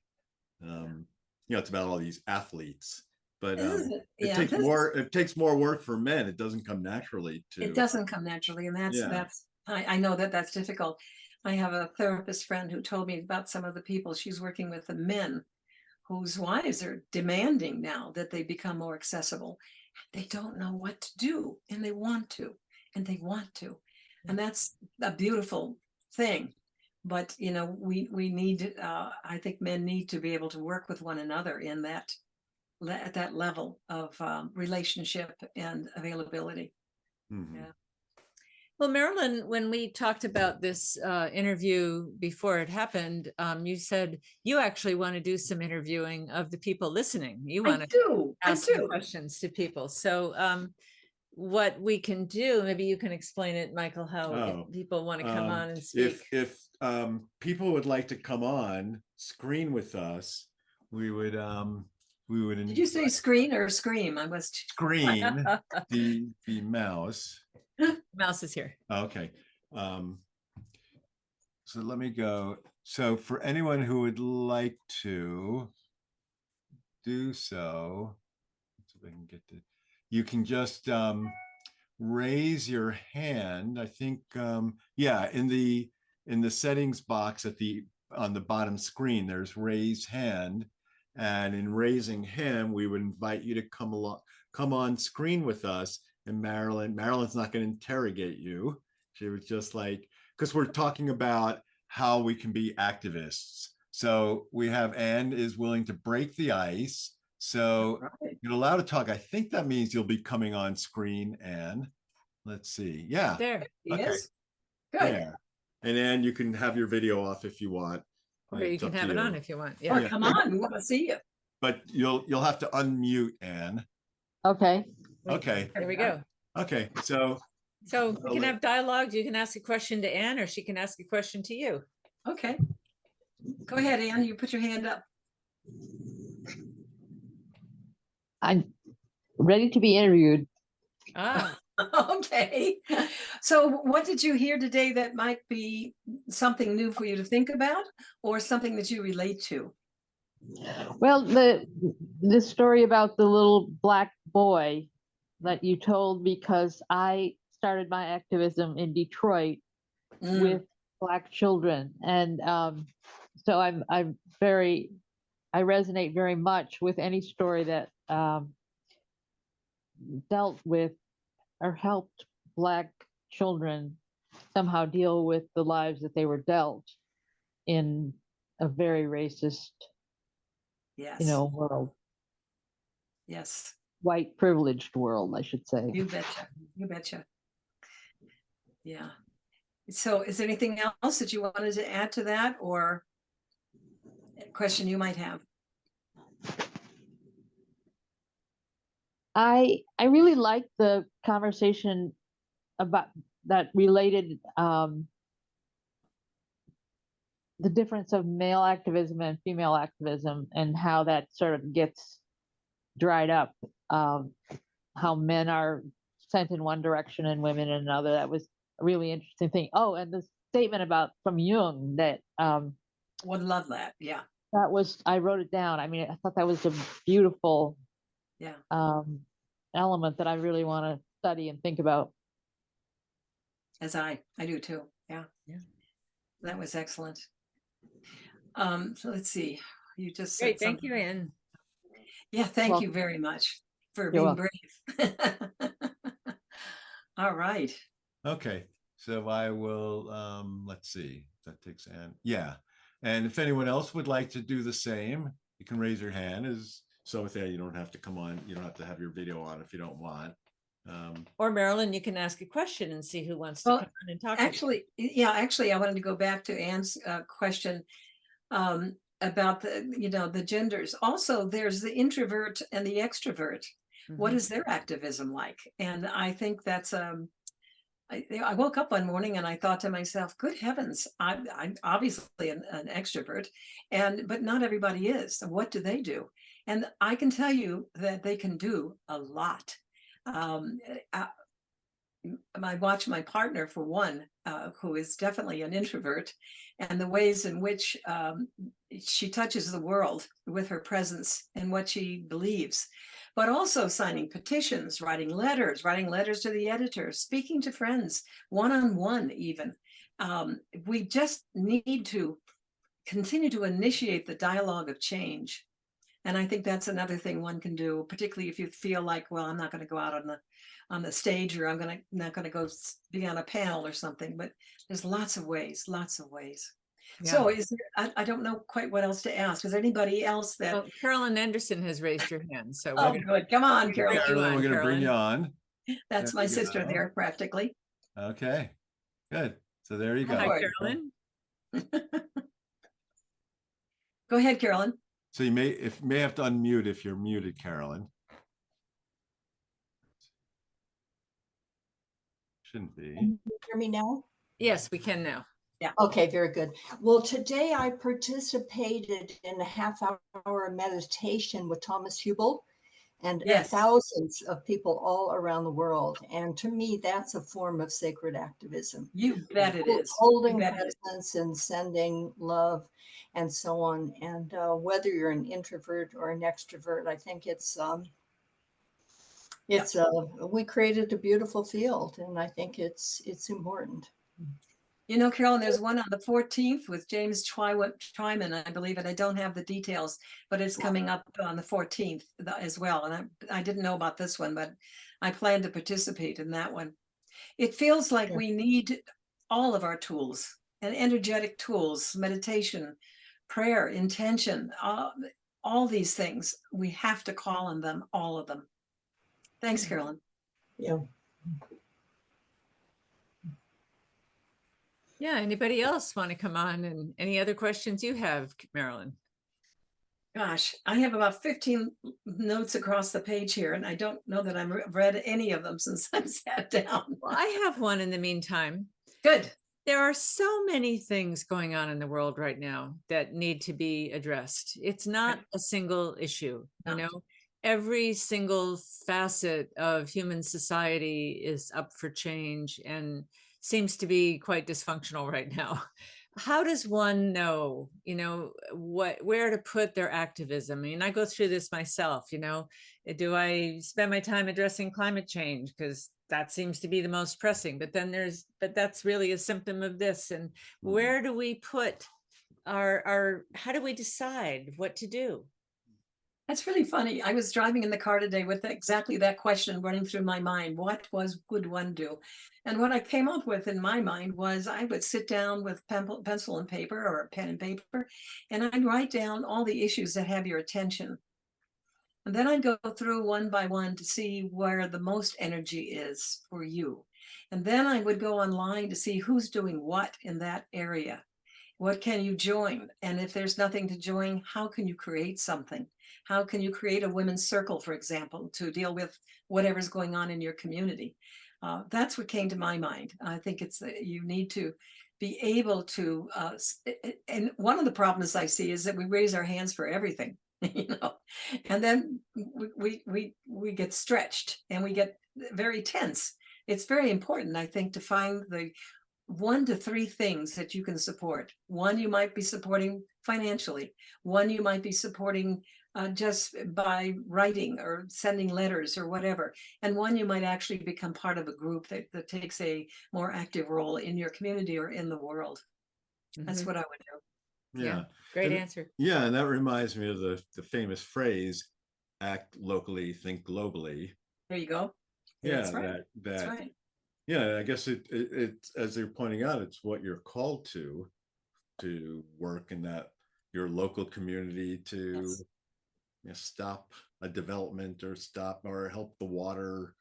It's about all these athletes, but Yeah, it takes more work for men. It doesn't come naturally it to doesn't come naturally, and yeah. I know that's difficult. I have a therapist friend who told me about some of the people she's working with, the men whose wives are demanding now that they become more accessible. They don't know what to do, and they want to, and that's a beautiful thing. But we need. I think men need to be able to work with one another in that at that level of relationship and availability. Mhm. Yeah. Well, Marilyn, when we talked about this interview before it happened, you said you actually want to do some interviewing of the people listening. You want to I ask some do. questions to people. So what we can do, maybe you can explain it, Michael, how if people want to come on and speak. If people would like to come on screen with us, we would Did you say screen or scream? I was. screen the mouse. Mouse is here. Okay. So let me go. So for anyone who would like to do so, let's see if I can get to, you can just raise your hand. I think yeah, in the settings box on the bottom screen, there's raise hand. And in raising him, we would invite you to come on screen with us. And Marilyn's not going to interrogate you. She was just like, because we're talking about how we can be activists. So we have Anne is willing to break the ice. So Right. you're allowed to talk. I think that means you'll be coming on screen, Anne. Let's see. Yeah. There. Okay. Yes. Good. There. And Anne, you can have your video off if you want. Or you It's can up to have it you. on if you want. Oh, Yeah. come on. We want to see you. But you'll have to unmute, Anne. Okay. Okay. There we go. Okay. So So we can have dialogue. You can ask a question to Anne, or she can ask a question to you. Okay. Go ahead, Anne. You put your hand up. I'm ready to be interviewed. Ah, Okay. So what did you hear today that might be something new for you to think about or something that you relate to? Well, the story about the little black boy that you told, because I started my activism in Detroit Mm, with Black children, and so I'm very, I resonate very much with any story that dealt with or helped Black children somehow deal with the lives that they were dealt in a very racist, yes. world, Yes. white privileged world, I should say. You betcha. You betcha. Yeah. So is there anything else that you wanted to add to that or a question you might have? I really liked the conversation about that related the difference of male activism and female activism and how that sort of gets dried up. How men are sent in one direction and women in another. That was a really interesting thing. Oh, and the statement about from Jung that Would love that. Yeah. that was, I wrote it down. I mean, I thought that was a beautiful Yeah. element that I really want to study and think about. As I do too. Yeah. Yeah. That was excellent. So let's see. You just said Great, thank something. you, Ann. Yeah, thank Well, you very much for you're being welcome. brave. All right. Okay, so I will, let's see, that takes Ann. Yeah. And if anyone else would like to do the same, you can raise your hand. Is so with that, you don't have to come on, you don't have to have your video on if you don't want. Or Marilyn, you can ask a question and see who wants to Well, come on and talk. Actually, I wanted to go back to Ann's question about the genders. Also, there's the introvert and the extrovert. What Mhm. is their activism like? And I think that's I woke up one morning and I thought to myself, good heavens, I'm obviously an extrovert, but not everybody is. So what do they do? And I can tell you that they can do a lot. Um, I watch my partner, for one, who is definitely an introvert, and the ways in which she touches the world with her presence and what she believes, but also signing petitions, writing letters to the editor, speaking to friends, one-on-one even. We just need to continue to initiate the dialogue of change. And I think that's another thing one can do, particularly if you feel like, well, I'm not going to go out on the stage, or not going to go be on a panel or something. But there's lots of ways, lots of ways. Yeah. So I don't know quite what else to ask. Is there anybody else that? Well, Carolyn Anderson has raised her hand, so Oh, good. Come on, bring you Carolyn. on, we're going to bring you Carolyn. on. That's There my we sister go. there, practically. Okay, good. So there you go. Hi, Good. Carolyn. Go ahead, Carolyn. So you may have to unmute if you're muted, Carolyn. Shouldn't be. Can you hear me now? Yes, we can now. Yeah. Okay, very good. Well, today I participated in a half-hour meditation with Thomas Hubel and Yes. thousands of people all around the world. And to me, that's a form of sacred activism. You bet it is. Holding You bet it is. presence and sending love and so on. And whether you're an introvert or an extrovert, I think we created a beautiful field, and I think it's important. You know, Carolyn, there's one on the 14th with James Twyman, I believe, and I don't have the details, but it's coming up on the 14th as well. And I didn't know about this one, but I plan to participate in that one. It feels like we need all of our tools and energetic tools, meditation, prayer, intention, all these things. We have to call on them, all of them. Thanks, Carolyn. Yeah. Yeah, anybody else want to come on, and any other questions you have, Marilyn? Gosh, I have about 15 notes across the page here, and I don't know that I've read any of them since I've sat down. Well, I have one in the meantime. Good. There are so many things going on in the world right now that need to be addressed. It's not a single issue, No. you know. every single facet of human society is up for change and seems to be quite dysfunctional right now. How does one know, where to put their activism? I mean, I go through this myself, do I spend my time addressing climate change? Because that seems to be the most pressing, but that's really a symptom of this. And where do we put how do we decide what to do? That's really funny. I was driving in the car today with exactly that question running through my mind. What would one do? And what I came up with in my mind was I would sit down with pencil and paper, or pen and paper, and I'd write down all the issues that have your attention. And then I'd go through one by one to see where the most energy is for you. And then I would go online to see who's doing what in that area. What can you join? And if there's nothing to join, how can you create something? How can you create a women's circle, for example, to deal with whatever's going on in your community? That's what came to my mind. I think it's that you need to be able to, and one of the problems I see is that we raise our hands for everything, and then we get stretched and we get very tense. It's very important, I think, to find the 1 to 3 things that you can support. One you might be supporting financially. One you might be supporting just by writing or sending letters or whatever. And one you might actually become part of a group that takes a more active role in your community or in the world. That's what I would do. Yeah. Great answer. Yeah. And that reminds me of the famous phrase, act locally, think globally. There you go. Yeah. That's right. That's right. Yeah, I guess it's as they're pointing out, it's what you're called to work in that your local community to stop a development or help the water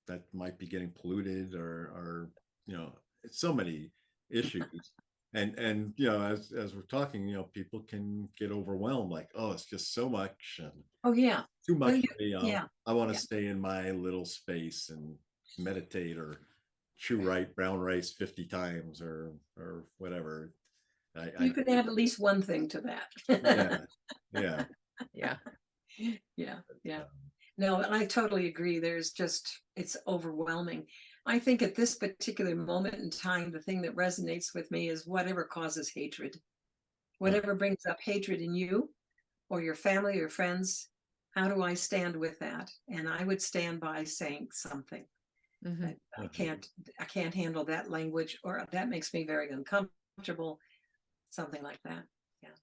that might be getting polluted or so many issues. And as we're talking, people can get overwhelmed, like, oh, it's just so much and too much for me. I want to stay in my little space and meditate or chew brown rice 50 times or whatever. You could add at least one thing to that. Yeah. No, I totally agree. It's overwhelming. I think at this particular moment in time, the thing that resonates with me is whatever causes hatred, whatever brings up hatred in you or your family or friends. How do I stand with that? And I would stand by saying something. I can't handle that language, or that makes me very uncomfortable. Something like that. Yeah.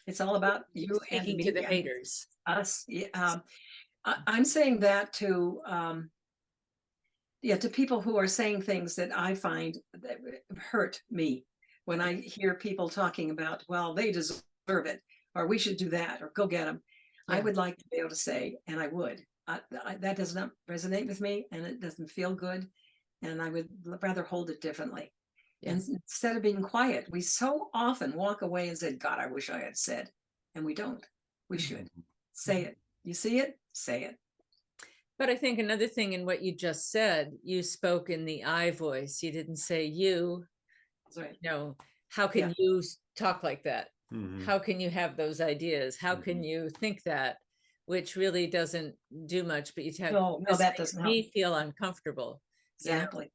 It's all about you Speaking and to the haters. Us. I'm saying that to people who are saying things that I find that hurt me when I hear people talking about, well, they deserve it, or we should do that, or go get them. I would like to be able to say, and I would, that does not resonate with me, and it doesn't feel good, and I would rather hold it differently. And instead of being quiet, we so often walk away and say, God, I wish I had said, and we don't. We should say it. You see it, say it. But I think another thing in what you just said, you spoke in the I voice. You didn't say you. That's right. No, how can you talk like that? Mm-hmm. How can you have those ideas? How can you think that? Which really doesn't do much, but you have that doesn't help me feel uncomfortable. Exactly.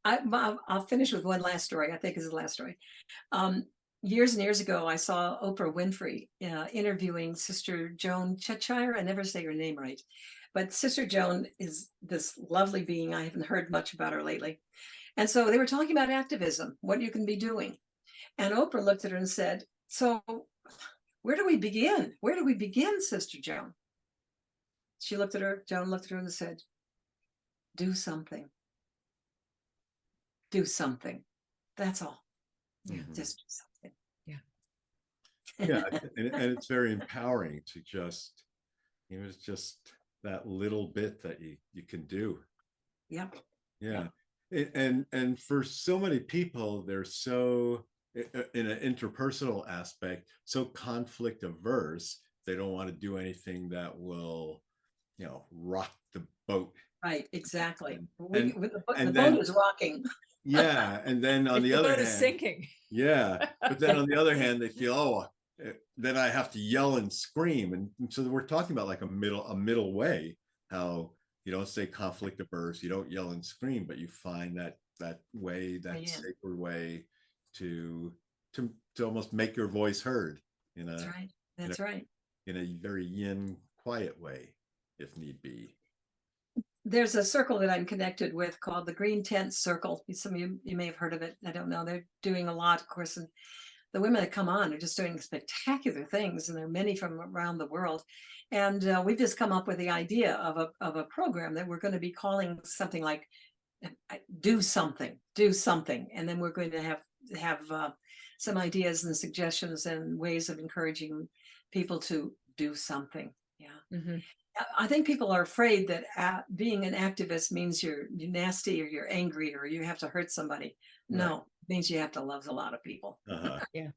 I'll finish with one last story. I think is the last story. Years and years ago, I saw Oprah Winfrey interviewing Sister Joan Cheshire. I never say her name right, but Sister Joan is this lovely being. I haven't heard much about her lately. And so they were talking about activism, what you can be doing. And Oprah looked at her and said, so where do we begin? Where do we begin, Sister Joan? Joan looked at her and said, do something. Do something. That's all. Just do something. And it's very empowering to just, it's just that little bit that you can do. And for so many people, they're so in an interpersonal aspect, so conflict averse, they don't want to do anything that will rock the boat. Right, exactly. The boat is rocking. And then on the other hand, is sinking. but then on the other hand, they feel, then I have to yell and scream. And so we're talking about like a middle way, how you don't say conflict averse, you don't yell and scream, but you find that way, that sacred way to almost make your voice heard in a That's right. That's right. in a very yin, quiet way, if need be. There's a circle that I'm connected with called the Green Tent Circle. Some of you may have heard of it. I don't know. They're doing a lot, of course, and the women that come on are just doing spectacular things, and there are many from around the world. And we've just come up with the idea of a program that we're going to be calling something like "Do Something," and then we're going to have some ideas and suggestions and ways of encouraging people to do something. Yeah. Mm-hmm. I think people are afraid that being an activist means you're nasty or you're angry or you have to hurt somebody. No, Right. it means you have to love a lot of people. Uh-huh. Yeah.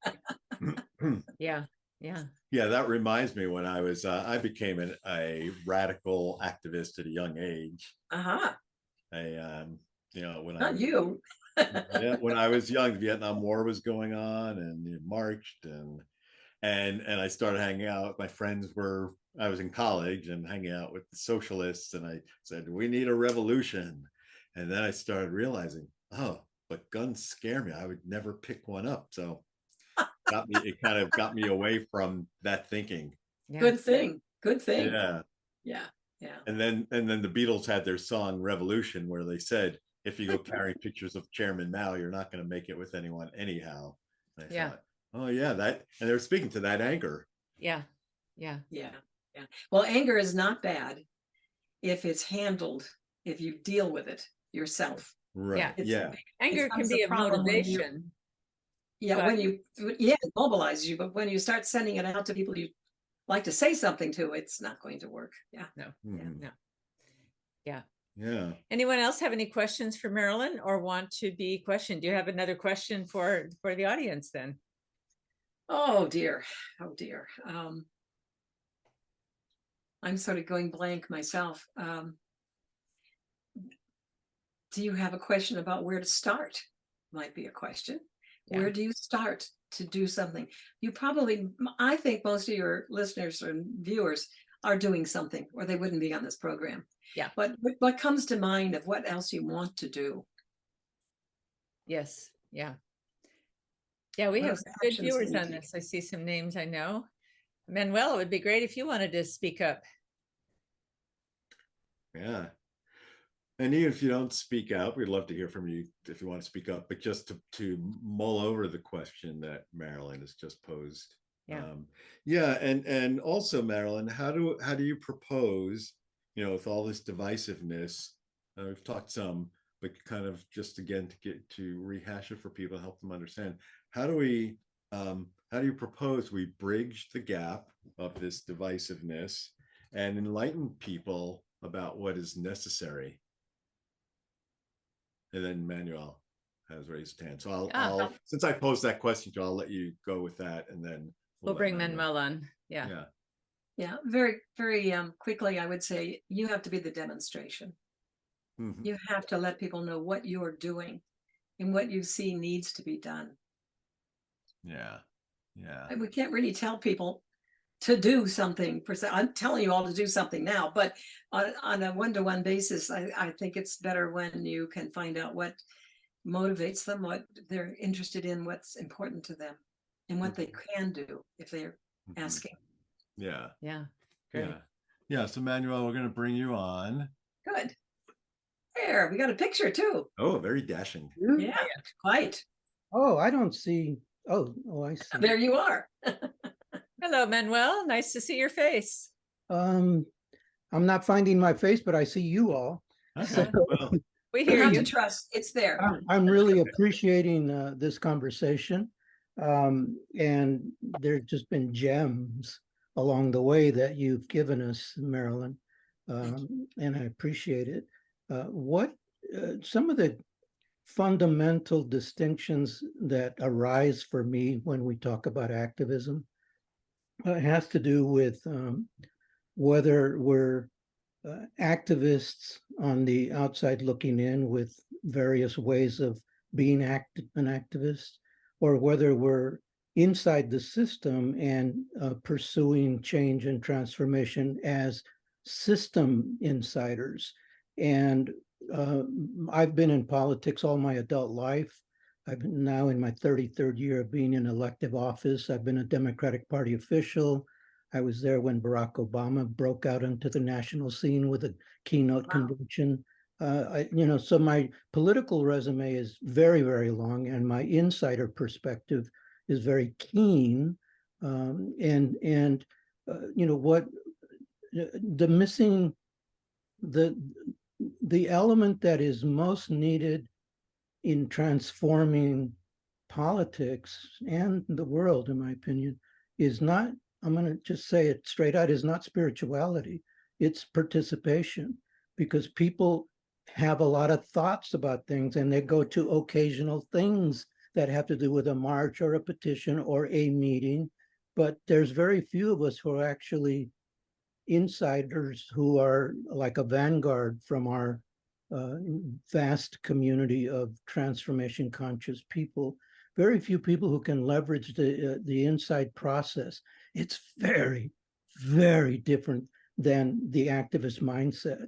Yeah. Yeah. Yeah, that reminds me when I became a radical activist at a young age. Uh-huh. When Not you. when I was young, the Vietnam War was going on, and you marched, and I started hanging out. My friends I was in college and hanging out with the socialists, and I said, we need a revolution. And then I started realizing, oh, but guns scare me. I would never pick one up. So it kind of got me away from that thinking. Yeah. Good thing. Yeah. Yeah. Yeah. And then the Beatles had their song Revolution, where they said, if you go carrying pictures of Chairman Mao, you're not going to make it with anyone anyhow. And I thought, oh yeah, and they were speaking to that anger. Yeah. Yeah. Yeah. Yeah. Well, anger is not bad if it's handled, if you deal with it yourself. Right. Yeah. Anger can be a motivation. When it mobilizes you, but when you start sending it out to people you like to say something to, it's not going to work. Yeah. No. Mhm. No. Yeah. Yeah. Anyone else have any questions for Marilyn or want to be questioned? Do you have another question for the audience then? Oh dear. I'm sort of going blank myself. Do you have a question about where to start? Might be a question. Yeah. Where do you start to do something? I think most of your listeners or viewers are doing something, or they wouldn't be on this program. Yeah. But what comes to mind of what else you want to do? Yes. Yeah. Yeah, we have some good viewers on this. I see some names I know. Manuel, it would be great if you wanted to speak up. Yeah. And even if you don't speak out, we'd love to hear from you if you want to speak up, but just to mull over the question that Marilyn has just posed. Yeah. And also, Marilyn, how do you propose, with all this divisiveness, we've talked some, but kind of just again to rehash it for people, help them understand, how do you propose we bridge the gap of this divisiveness and enlighten people about what is necessary? And then Manuel has raised his hand. So I'll since I posed that question, I'll let you go with that, and then we'll bring Manuel on. Yeah. Yeah. Very, very quickly, I would say you have to be the demonstration. Mm-hmm. You have to let people know what you're doing and what you see needs to be done. Yeah. Yeah. And we can't really tell people to do something per se. I'm telling you all to do something now, but on a one-to-one basis, I think it's better when you can find out what motivates them, what they're interested in, what's important to them, and what they can do if they're asking. Yeah. Yeah. Great. Yeah. So Manuel, we're going to bring you on. Good. There, we got a picture too. Oh, very dashing. Yeah, quite. Oh, I don't see. Oh, I see. There you are. Hello, Manuel. Nice to see your face. I'm not finding my face, but I see you all. Okay. Well, we hear you. To trust. It's there. I'm really appreciating this conversation. And there's just been gems along the way that you've given us, Marilyn. And I appreciate it. What some of the fundamental distinctions that arise for me when we talk about activism has to do with whether we're activists on the outside looking in with various ways of being an activist, or whether we're inside the system and pursuing change and transformation as system insiders. And I've been in politics all my adult life. I've been now in my 33rd year of being in elective office. I've been a Democratic Party official. I was there when Barack Obama broke out into the national scene with a keynote convention. So my political resume is very, very long, and my insider perspective is very keen. What the missing, the element that is most needed in transforming politics and the world, in my opinion, is not, I'm going to just say it straight out, is not spirituality. It's participation, because people have a lot of thoughts about things and they go to occasional things that have to do with a march or a petition or a meeting. But there's very few of us who are actually insiders, who are like a vanguard from our vast community of transformation conscious people. Very few people who can leverage the inside process. It's very, very different than the activist mindset.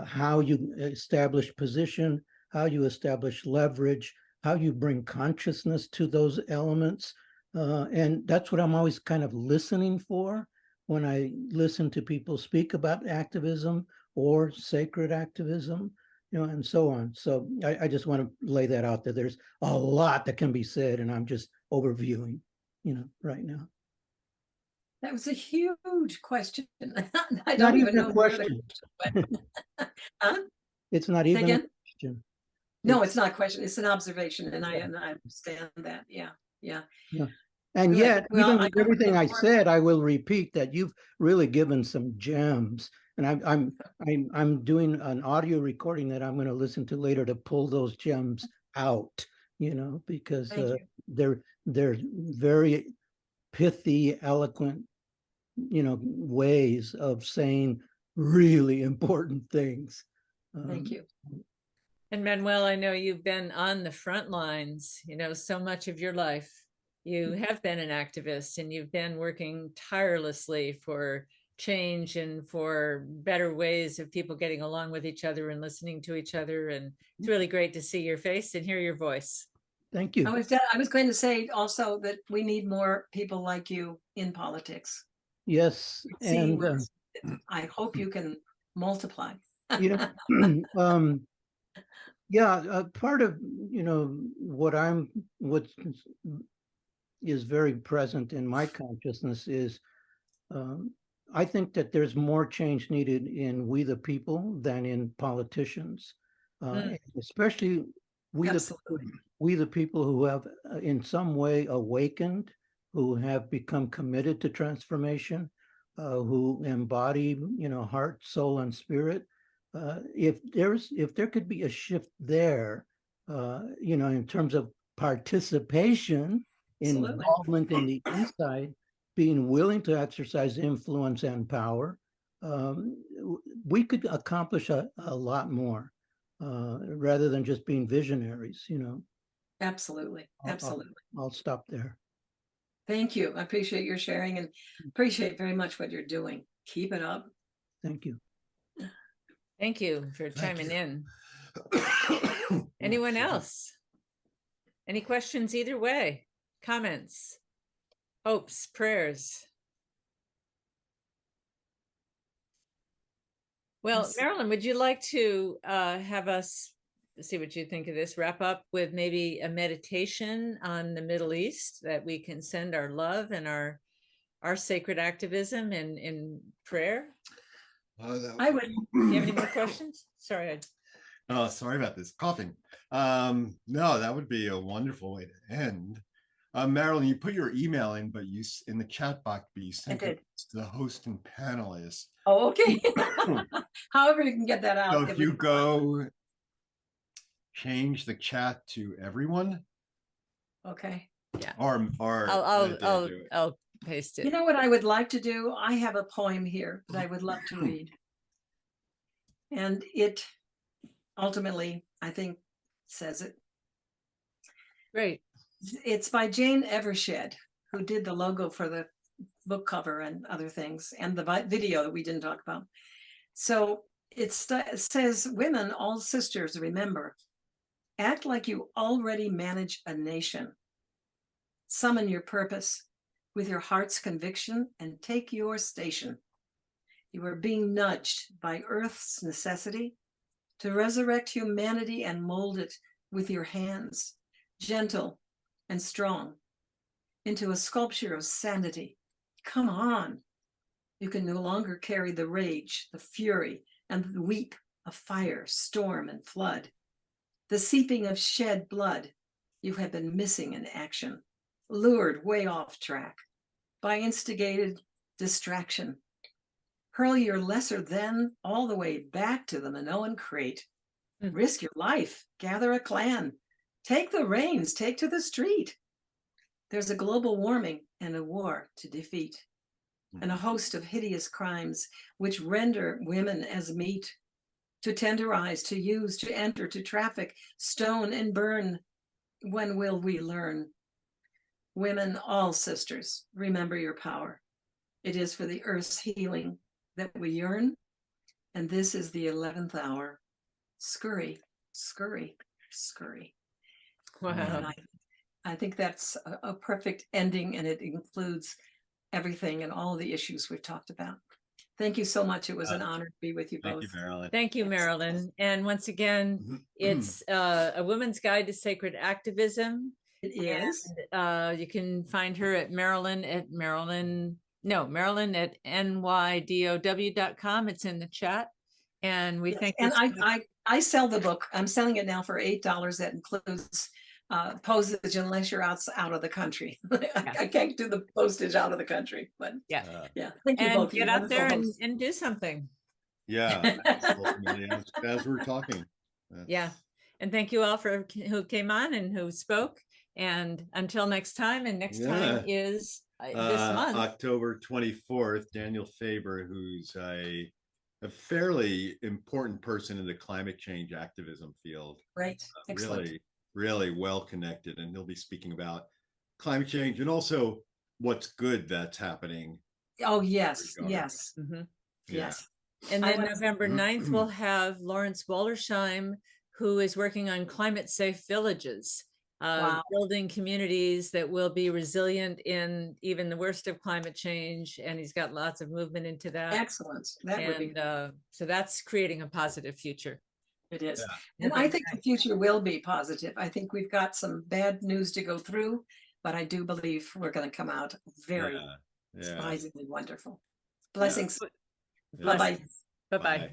How you establish position, how you establish leverage, how you bring consciousness to those elements. And that's what I'm always kind of listening for when I listen to people speak about activism or sacred activism, and so on. So I just want to lay that out there. There's a lot that can be said, and I'm just overviewing, right now. That was a huge question. I Not don't even even a know where the question. question went. Huh? It's not Say even a again? question. No, it's not a question. It's an observation, and I Yeah. understand that. Yeah. Yeah. And Good. yet, Well, even I with know everything I it's said, I will repeat that you've really given some gems. And I'm doing an audio recording that I'm going to listen to later to pull those gems out, because Thank you. they're very pithy, eloquent, ways of saying really important things. Thank you. And Manuel, I know you've been on the front lines, so much of your life. You have been an activist and you've been working tirelessly for change and for better ways of people getting along with each other and listening to each other. And it's really great to see your face and hear your voice. Thank you. I was going to say also that we need more people like you in politics. Yes, and I hope you can multiply. yeah, part of what is very present in my consciousness is I think that there's more change needed in we the people than in politicians, especially we the people who have in some way awakened, who have become committed to transformation, who embody heart, soul, and spirit. If there could be a shift there, in terms of participation, involvement in the inside, being willing to exercise influence and power, we could accomplish a lot more rather than just being visionaries. Absolutely. Absolutely. I'll stop there. Thank you. I appreciate your sharing and appreciate very much what you're doing. Keep it up. Thank you. Thank you for chiming in. Anyone else? Any questions either way? Comments? Hopes, prayers? Well, Marilyn, would you like to have us see what you think of this, wrap up with maybe a meditation on the Middle East that we can send our love and our sacred activism in prayer? I would. Do you have any more questions? Sorry. Oh, sorry about this coughing. No, that would be a wonderful way to end. Marilyn, you put your email in, but you in the chat box, but you sent it to the host and panelists. Oh, okay. However you can get that out. So if you go change the chat to everyone. Okay. Yeah. Or I'll paste it. You know what I would like to do? I have a poem here that I would love to read. And it ultimately, I think, says it. Great. It's by Jane Evershed, who did the logo for the book cover and other things, and the video that we didn't talk about. So it says, women, all sisters, remember, act like you already manage a nation. Summon your purpose with your heart's conviction and take your station. You are being nudged by Earth's necessity to resurrect humanity and mold it with your hands, gentle and strong, into a sculpture of sanity. Come on. You can no longer carry the rage, the fury, and the weep of fire, storm, and flood. The seeping of shed blood you have been missing in action, lured way off track by instigated distraction. Hurl your lesser than all the way back to the Minoan crate. Risk your life, gather a clan, take the reins, take to the street. There's a global warming and a war to defeat, and a host of hideous crimes which render women as meat, to tenderize, to use, to enter, to traffic, stone and burn. When will we learn? Women, all sisters, remember your power. It is for the earth's healing that we yearn, and this is the 11th hour. Scurry, scurry, scurry. Wow. And I think that's a perfect ending, and it includes everything and all the issues we've talked about. Thank you so much. It was an honor to be with you both. Thank you, Marilyn. Thank you, Marilyn. And once again, it's A Woman's Guide to Sacred Activism. It is. And, you can find her at Marilyn at nydow.com. It's in the chat. And we thank you. And I sell the book. I'm selling it now for $8. That includes postage unless you're out of the country. I can't do the postage out of the country, but yeah. Thank you And both. get out there and do something. Yeah, absolutely. As we're talking. Yeah. And thank you all for who came on and who spoke. And until next time, and next time is this month. October 24th, Daniel Faber, who's a fairly important person in the climate change activism field. Right. Excellent. Really well connected, and he'll be speaking about climate change and also what's good that's happening. Oh, yes. Yes. Yes. And then November 9th, we'll have Lawrence Wallersheim, who is working on climate safe villages, building communities that will be resilient in even the worst of climate change. And he's got lots of movement into that. Excellent. That would be. So that's creating a positive future. It is. Yeah. And I think the future will be positive. I think we've got some bad news to go through, but I do believe we're going to come out very surprisingly wonderful. Blessings. Bye-bye. Bye-bye.